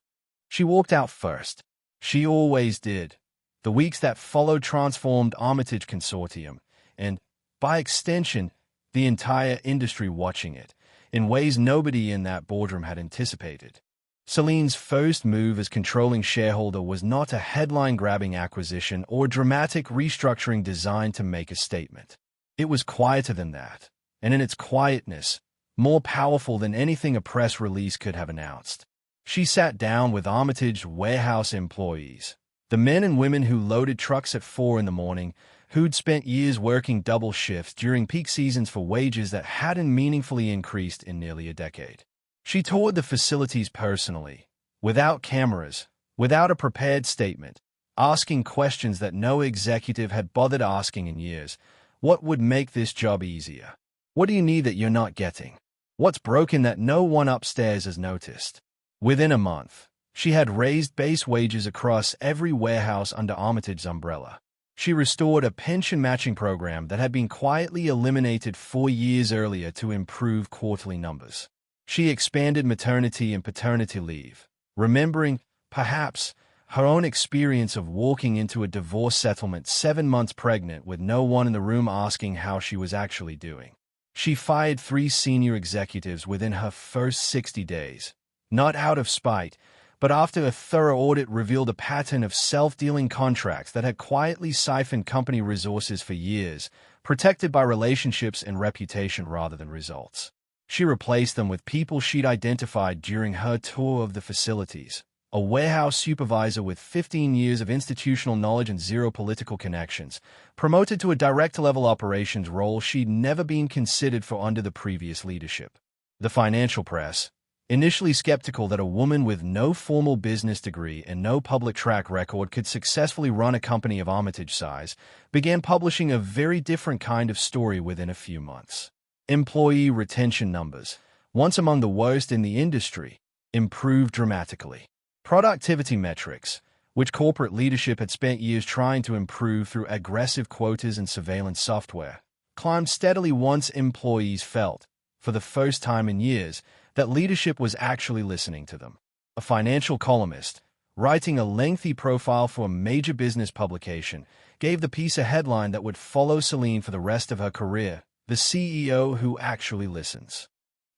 She walked out first. She always did. The weeks that followed transformed Armitage Consortium, and, by extension, the entire industry watching it, in ways nobody in that boardroom had anticipated. Selene's first move as controlling shareholder was not a headline-grabbing acquisition or dramatic restructuring designed to make a statement. It was quieter than that, and in its quietness, more powerful than anything a press release could have announced. She sat down with Armitage warehouse employees, the men and women who loaded trucks at 4 in the morning, who'd spent years working double shifts during peak seasons for wages that hadn't meaningfully increased in nearly a decade. She toured the facilities personally, without cameras, without a prepared statement, asking questions that no executive had bothered asking in years. What would make this job easier? What do you need that you're not getting? What's broken that no one upstairs has noticed? Within a month, she had raised base wages across every warehouse under Armitage's umbrella. She restored a pension matching program that had been quietly eliminated 4 years earlier to improve quarterly numbers. She expanded maternity and paternity leave, remembering, perhaps, her own experience of walking into a divorce settlement 7 months pregnant with no one in the room asking how she was actually doing. She fired 3 senior executives within her first 60 days, not out of spite, but after a thorough audit revealed a pattern of self-dealing contracts that had quietly siphoned company resources for years, protected by relationships and reputation rather than results. She replaced them with people she'd identified during her tour of the facilities, a warehouse supervisor with 15 years of institutional knowledge and 0 political connections, promoted to a director-level operations role she'd never been considered for under the previous leadership. The financial press, initially skeptical that a woman with no formal business degree and no public track record could successfully run a company of Armitage size, began publishing a very different kind of story within a few months. Employee retention numbers, once among the worst in the industry, improved dramatically. Productivity metrics, which corporate leadership had spent years trying to improve through aggressive quotas and surveillance software, climbed steadily once employees felt, for the first time in years, that leadership was actually listening to them. A financial columnist, writing a lengthy profile for a major business publication, gave the piece a headline that would follow Selene for the rest of her career: "The CEO who actually listens."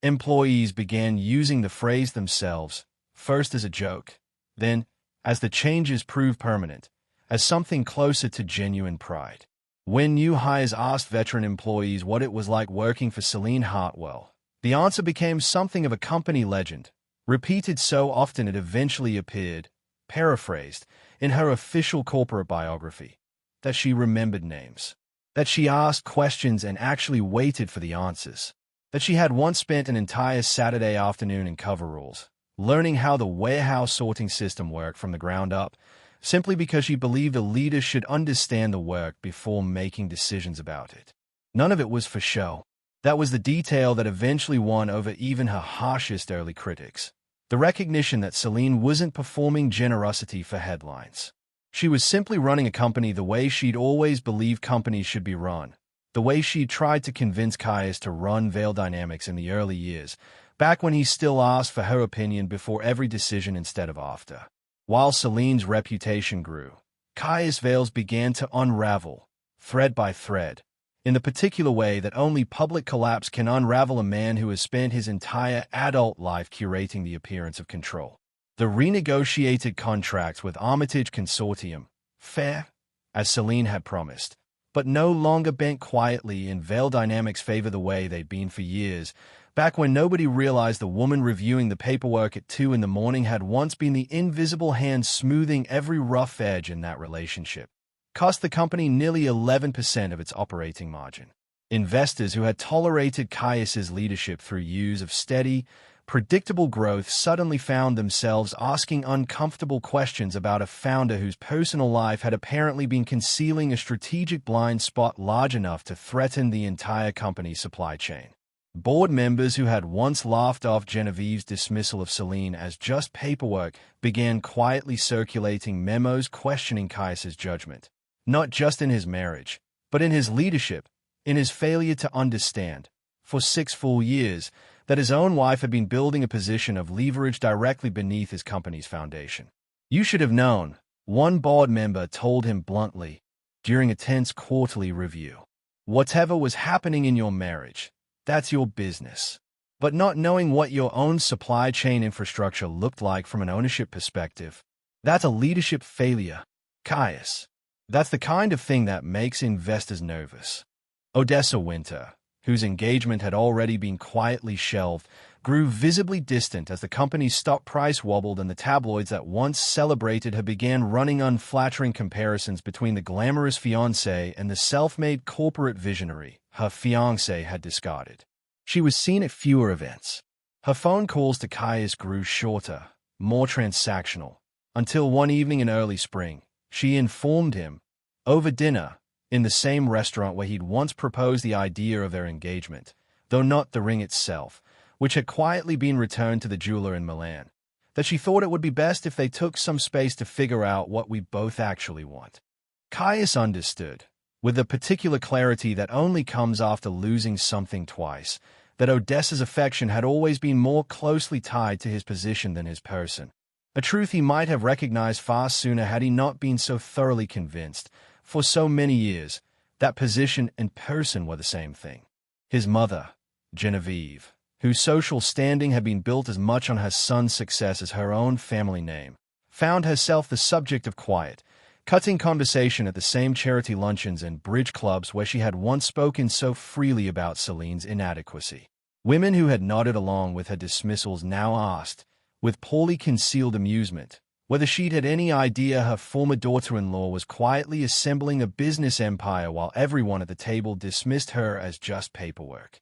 Employees began using the phrase themselves, first as a joke, then, as the changes proved permanent, as something closer to genuine pride. When new hires asked veteran employees what it was like working for Selene Hartwell, the answer became something of a company legend, repeated so often it eventually appeared, paraphrased, in her official corporate biography, that she remembered names, that she asked questions and actually waited for the answers, that she had once spent an entire Saturday afternoon in coveralls, learning how the warehouse sorting system worked from the ground up, simply because she believed a leader should understand the work before making decisions about it. None of it was for show. That was the detail that eventually won over even her harshest early critics. The recognition that Selene wasn't performing generosity for headlines. She was simply running a company the way she'd always believed companies should be run, the way she'd tried to convince Caius to run Vale Dynamics in the early years, back when he still asked for her opinion before every decision instead of after. While Selene's reputation grew, Caius Vale's began to unravel, thread by thread, in the particular way that only public collapse can unravel a man who has spent his entire adult life curating the appearance of control. The renegotiated contracts with Armitage Consortium, fair, as Selene had promised, but no longer bent quietly, and Vale dynamics favor the way they'd been for years. Back when nobody realized the woman reviewing the paperwork at 2 in the morning had once been the invisible hand smoothing every rough edge in that relationship. Cost the company nearly 11% of its operating margin. Investors who had tolerated Caius's leadership through years of steady, predictable growth suddenly found themselves asking uncomfortable questions about a founder whose personal life had apparently been concealing a strategic blind spot large enough to threaten the entire company's supply chain. Board members who had once laughed off Genevieve's dismissal of Selene as just paperwork began quietly circulating memos questioning Caius's judgment, not just in his marriage, but in his leadership, in his failure to understand, for 6 full years, that his own wife had been building a position of leverage directly beneath his company's foundation. "You should have known," one board member told him bluntly during a tense quarterly review. "Whatever was happening in your marriage, that's your business." But not knowing what your own supply chain infrastructure looked like from an ownership perspective, that's a leadership failure, Caius. That's the kind of thing that makes investors nervous. Odessa Winter, whose engagement had already been quietly shelved, grew visibly distant as the company's stock price wobbled and the tabloids that once celebrated her began running unflattering comparisons between the glamorous fiancée and the self-made corporate visionary her fiancé had discarded. She was seen at fewer events. Her phone calls to Caius grew shorter, more transactional, until one evening in early spring, she informed him, over dinner, in the same restaurant where he'd once proposed the idea of their engagement, though not the ring itself, which had quietly been returned to the jeweler in Milan, that she thought it would be best if they took some space to figure out what we both actually want. Caius understood, with a particular clarity that only comes after losing something twice, that Odessa's affection had always been more closely tied to his position than his person, a truth he might have recognized far sooner had he not been so thoroughly convinced, for so many years, that position and person were the same thing. His mother, Genevieve, whose social standing had been built as much on her son's success as her own family name, found herself the subject of quiet, cutting conversation at the same charity luncheons and bridge clubs where she had once spoken so freely about Selene's inadequacy. Women who had nodded along with her dismissals now asked, with poorly concealed amusement, whether she'd had any idea her former daughter-in-law was quietly assembling a business empire while everyone at the table dismissed her as just paperwork.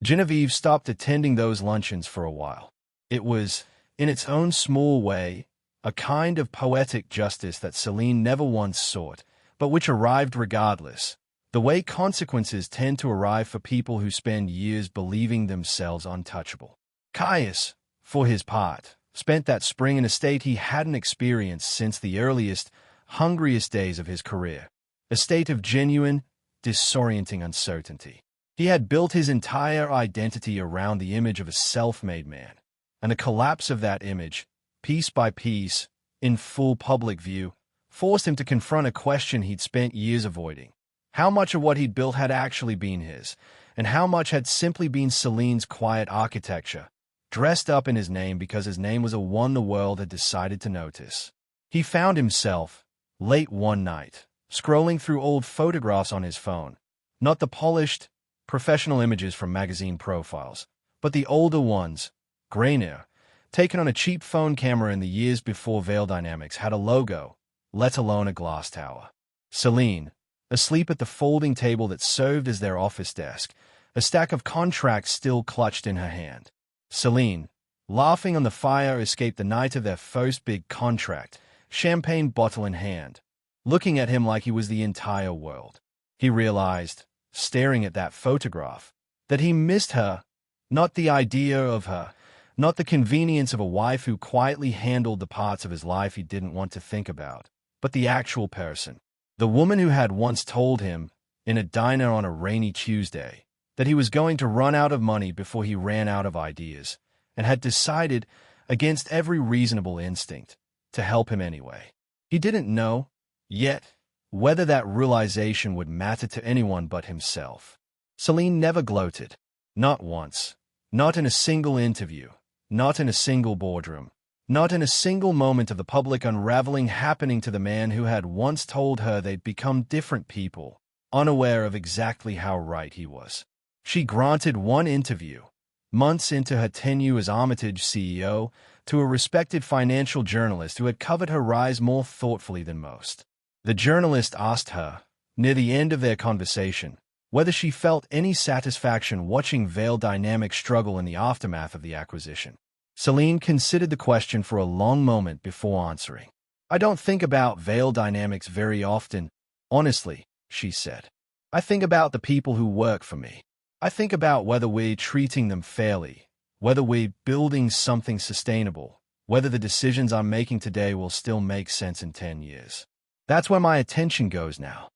Genevieve stopped attending those luncheons for a while. It was, in its own small way, a kind of poetic justice that Selene never once sought, but which arrived regardless, the way consequences tend to arrive for people who spend years believing themselves untouchable. Caius, for his part, spent that spring in a state he hadn't experienced since the earliest, hungriest days of his career, a state of genuine, disorienting uncertainty. He had built his entire identity around the image of a self-made man, and the collapse of that image, piece by piece, in full public view, forced him to confront a question he'd spent years avoiding. How much of what he'd built had actually been his, and how much had simply been Selene's quiet architecture, dressed up in his name because his name was a one the world had decided to notice. He found himself, late one night, scrolling through old photographs on his phone, not the polished, professional images from magazine profiles, but the older ones, grainier, taken on a cheap phone camera in the years before Vale Dynamics had a logo, let alone a glass tower. Selene, asleep at the folding table that served as their office desk, a stack of contracts still clutched in her hand. Selene, laughing on the fire, escaped the night of their first big contract, champagne bottle in hand, looking at him like he was the entire world. He realized, staring at that photograph, that he missed her, not the idea of her, not the convenience of a wife who quietly handled the parts of his life he didn't want to think about, but the actual person, the woman who had once told him, in a diner on a rainy Tuesday, that he was going to run out of money before he ran out of ideas, and had decided, against every reasonable instinct, to help him anyway. He didn't know, yet, whether that realization would matter to anyone but himself. Selene never gloated. Not once. Not in a single interview. Not in a single boardroom. Not in a single moment of the public unraveling happening to the man who had once told her they'd become different people, unaware of exactly how right he was. She granted one interview, months into her tenure as Armitage CEO, to a respected financial journalist who had covered her rise more thoughtfully than most. The journalist asked her, near the end of their conversation, whether she felt any satisfaction watching Vale Dynamics struggle in the aftermath of the acquisition. Selene considered the question for a long moment before answering. "I don't think about Vale Dynamics very often, honestly," she said. "I think about the people who work for me. I think about whether we're treating them fairly, whether we're building something sustainable, whether the decisions I'm making today will still make sense in 10 years. That's where my attention goes now."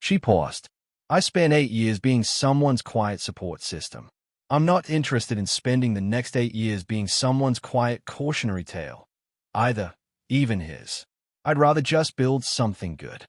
She paused. "I spent 8 years being someone's quiet support system. I'm not interested in spending the next 8 years being someone's quiet cautionary tale, either, even his. I'd rather just build something good."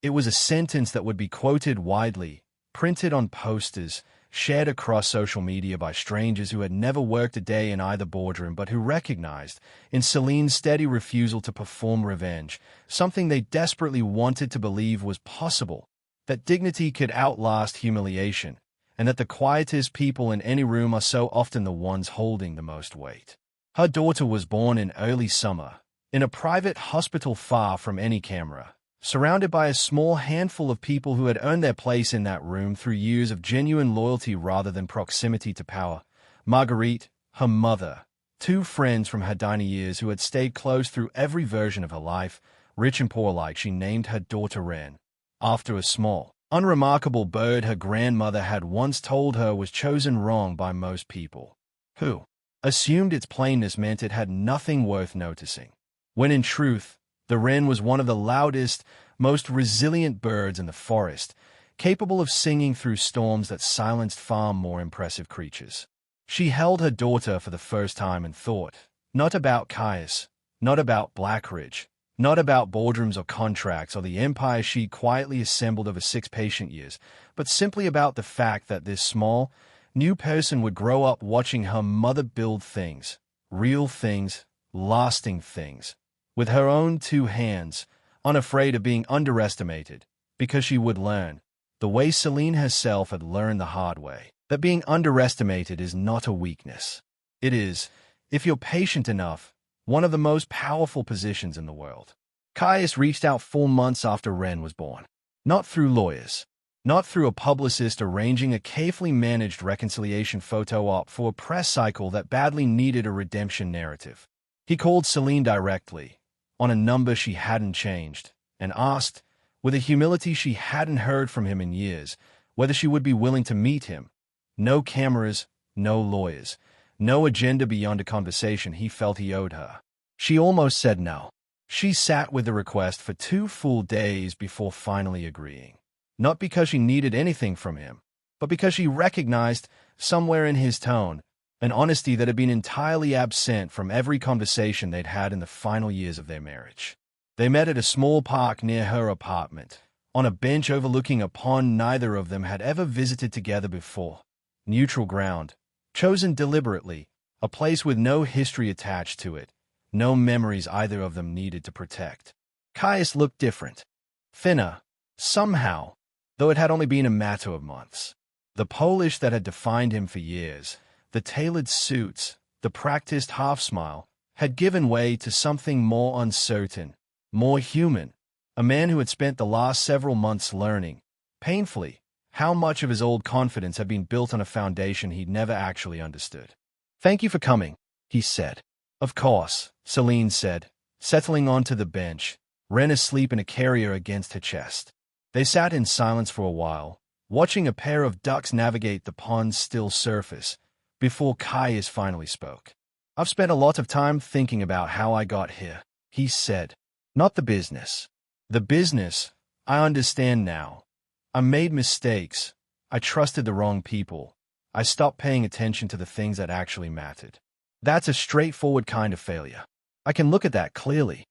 It was a sentence that would be quoted widely, printed on posters, shared across social media by strangers who had never worked a day in either boardroom but who recognized, in Selene's steady refusal to perform revenge, something they desperately wanted to believe was possible, that dignity could outlast humiliation, and that the quietest people in any room are so often the ones holding the most weight. Her daughter was born in early summer, in a private hospital far from any camera, surrounded by a small handful of people who had earned their place in that room through years of genuine loyalty rather than proximity to power. Marguerite, her mother, 2 friends from her diner years who had stayed close through every version of her life, rich and poor alike. She named her daughter Wren, after a small, unremarkable bird her grandmother had once told her was chosen wrong by most people, who assumed its plainness meant it had nothing worth noticing, when in truth, the wren was one of the loudest, most resilient birds in the forest, capable of singing through storms that silenced far more impressive creatures. She held her daughter for the first time and thought, not about Caius, not about Blackridge, not about boardrooms or contracts or the empire she quietly assembled over 6 patient years, but simply about the fact that this small, new person would grow up watching her mother build things, real things, lasting things, with her own 2 hands, unafraid of being underestimated, because she would learn, the way Selene herself had learned the hard way, that being underestimated is not a weakness. It is, if you're patient enough, one of the most powerful positions in the world. Caius reached out 4 months after Wren was born. Not through lawyers. Not through a publicist arranging a carefully managed reconciliation photo op for a press cycle that badly needed a redemption narrative. He called Selene directly, on a number she hadn't changed, and asked, with a humility she hadn't heard from him in years, whether she would be willing to meet him. No cameras, no lawyers, no agenda beyond a conversation he felt he owed her. She almost said no. She sat with the request for 2 full days before finally agreeing. Not because she needed anything from him, but because she recognized, somewhere in his tone, an honesty that had been entirely absent from every conversation they'd had in the final years of their marriage. They met at a small park near her apartment, on a bench overlooking a pond neither of them had ever visited together before. Neutral ground, chosen deliberately, a place with no history attached to it, no memories either of them needed to protect. Caius looked different. Thinner, somehow, though it had only been a matter of months. The polish that had defined him for years, the tailored suits, the practiced half-smile, had given way to something more uncertain, more human, a man who had spent the last several months learning, painfully, how much of his old confidence had been built on a foundation he'd never actually understood. "Thank you for coming," he said. "Of course," Selene said, settling onto the bench, Wren asleep in a carrier against her chest. They sat in silence for a while, watching a pair of ducks navigate the pond's still surface, before Caius finally spoke. "I've spent a lot of time thinking about how I got here," he said. "Not the business. The business, I understand now. I made mistakes. I trusted the wrong people. I stopped paying attention to the things that actually mattered. That's a straightforward kind of failure. I can look at that clearly."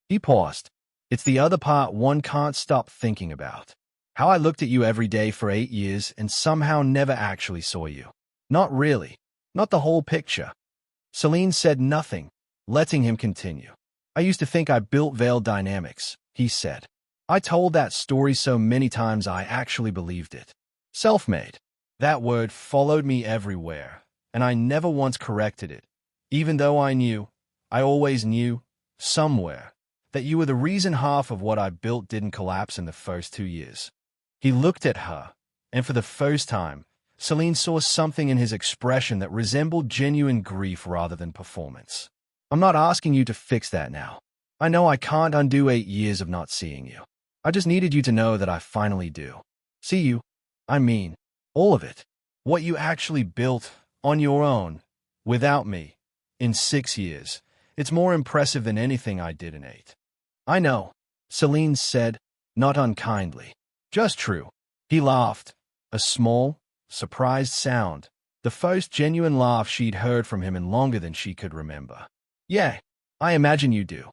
He paused. "It's the other part one can't stop thinking about. How I looked at you every day for 8 years and somehow never actually saw you. Not really. Not the whole picture." Selene said nothing, letting him continue. "I used to think I built Vale Dynamics," he said. I told that story so many times I actually believed it. Self-made. That word followed me everywhere, and I never once corrected it, even though I always knew, somewhere, that you were the reason half of what I built didn't collapse in the first 2 years. He looked at her, and for the first time, Selene saw something in his expression that resembled genuine grief rather than performance. I'm not asking you to fix that now. I know I can't undo 8 years of not seeing you. I just needed you to know that I finally do. See you. I mean, all of it. What you actually built, on your own, without me, in 6 years. It's more impressive than anything I did in 8. I know, Selene said, not unkindly. Just true. He laughed, a small, surprised sound, the first genuine laugh she'd heard from him in longer than she could remember. Yeah, I imagine you do.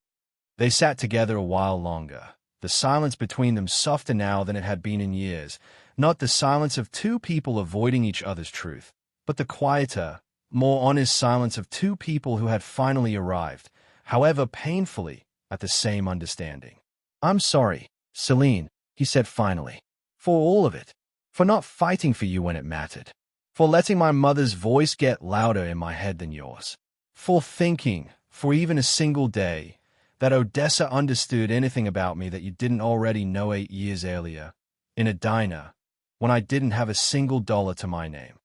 They sat together a while longer, the silence between them softer now than it had been in years, not the silence of two people avoiding each other's truth, but the quieter, more honest silence of two people who had finally arrived, however painfully, at the same understanding. I'm sorry, Selene, he said finally, for all of it, for not fighting for you when it mattered, for letting my mother's voice get louder in my head than yours, for thinking, for even a single day, that Odessa understood anything about me that you didn't already know 8 years earlier, in a diner, when I didn't have a single dollar to my name.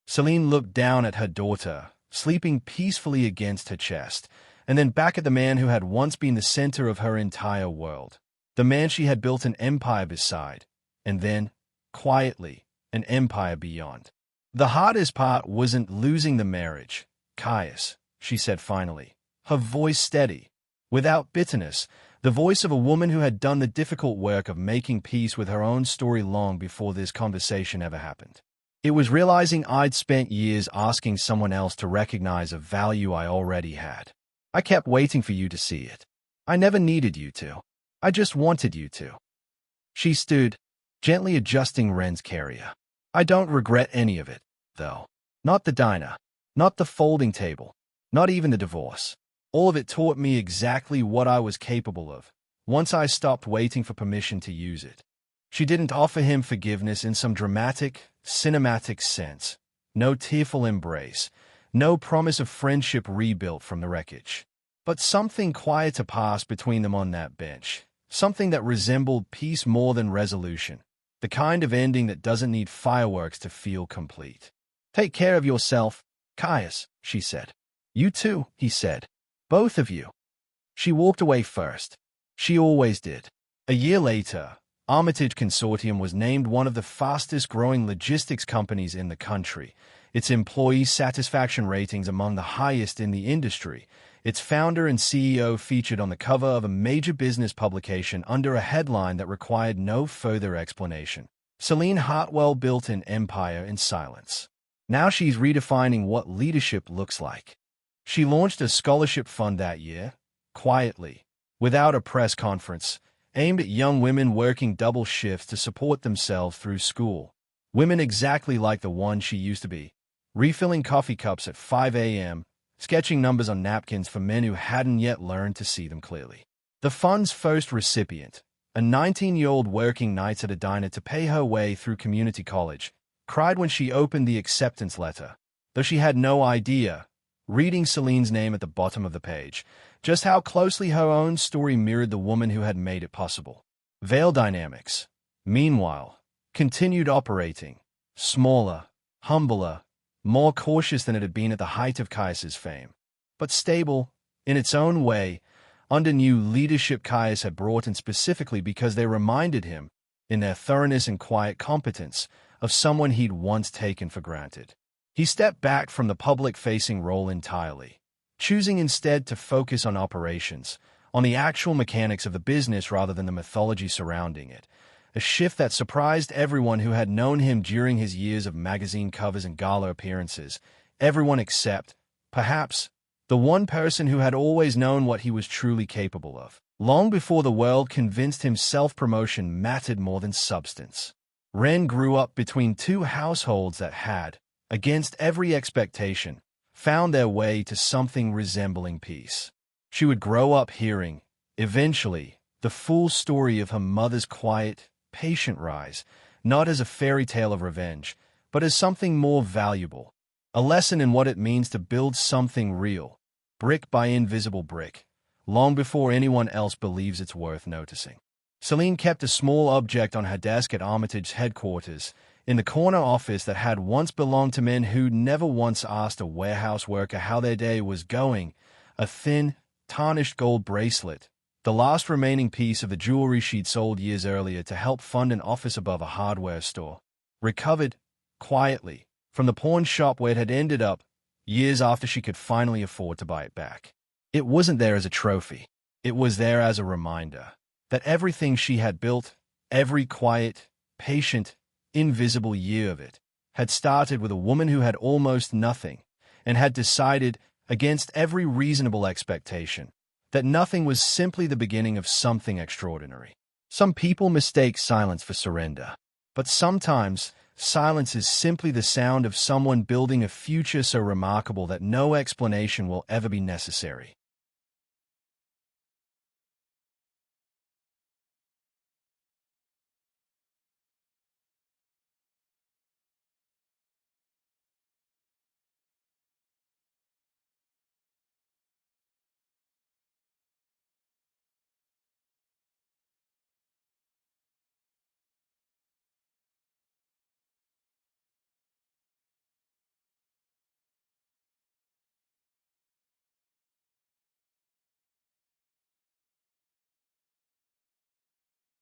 Selene looked down at her daughter, sleeping peacefully against her chest, and then back at the man who had once been the center of her entire world, the man she had built an empire beside, and then, quietly, an empire beyond. The hardest part wasn't losing the marriage, Caius, she said finally, her voice steady, without bitterness, the voice of a woman who had done the difficult work of making peace with her own story long before this conversation ever happened. It was realizing I'd spent years asking someone else to recognize a value I already had. I kept waiting for you to see it. I never needed you to. I just wanted you to. She stood, gently adjusting Ren's carrier. I don't regret any of it, though. Not the diner, not the folding table, not even the divorce. All of it taught me exactly what I was capable of, once I stopped waiting for permission to use it. She didn't offer him forgiveness in some dramatic, cinematic sense. No tearful embrace, no promise of friendship rebuilt from the wreckage. But something quieter passed between them on that bench, something that resembled peace more than resolution, the kind of ending that doesn't need fireworks to feel complete. Take care of yourself, Caius, she said. You too, he said. Both of you. She walked away first. She always did. A year later, Armitage Consortium was named one of the fastest-growing logistics companies in the country, its employee satisfaction ratings among the highest in the industry, its founder and CEO featured on the cover of a major business publication under a headline that required no further explanation. Selene Hartwell built an empire in silence. Now she's redefining what leadership looks like. She launched a scholarship fund that year, quietly, without a press conference, aimed at young women working double shifts to support themselves through school. Women exactly like the one she used to be, refilling coffee cups at 5 a.m., sketching numbers on napkins for men who hadn't yet learned to see them clearly. The fund's first recipient, a 19-year-old working nights at a diner to pay her way through community college, cried when she opened the acceptance letter, though she had no idea, reading Selene's name at the bottom of the page, just how closely her own story mirrored the woman who had made it possible. Vale Dynamics, meanwhile, continued operating, smaller, humbler, more cautious than it had been at the height of Caius's fame, but stable, in its own way, under new leadership Caius had brought in specifically because they reminded him, in their thoroughness and quiet competence, of someone he'd once taken for granted. He stepped back from the public-facing role entirely, choosing instead to focus on operations, on the actual mechanics of the business rather than the mythology surrounding it, a shift that surprised everyone who had known him during his years of magazine covers and gala appearances, everyone except, perhaps, the one person who had always known what he was truly capable of, long before the world convinced him self-promotion mattered more than substance. Ren grew up between two households that had, against every expectation, found their way to something resembling peace. She would grow up hearing, eventually, the full story of her mother's quiet, patient rise, not as a fairy tale of revenge, but as something more valuable, a lesson in what it means to build something real, brick by invisible brick, long before anyone else believes it's worth noticing. Selene kept a small object on her desk at Armitage's headquarters, in the corner office that had once belonged to men who'd never once asked a warehouse worker how their day was going, a thin, tarnished gold bracelet, the last remaining piece of the jewelry she'd sold years earlier to help fund an office above a hardware store, recovered, quietly, from the pawn shop where it had ended up, years after she could finally afford to buy it back. It wasn't there as a trophy. It was there as a reminder that everything she had built, every quiet, patient, invisible year of it, had started with a woman who had almost nothing and had decided, against every reasonable expectation, that nothing was simply the beginning of something extraordinary. Some people mistake silence for surrender, but sometimes silence is simply the sound of someone building a future so remarkable that no explanation will ever be necessary.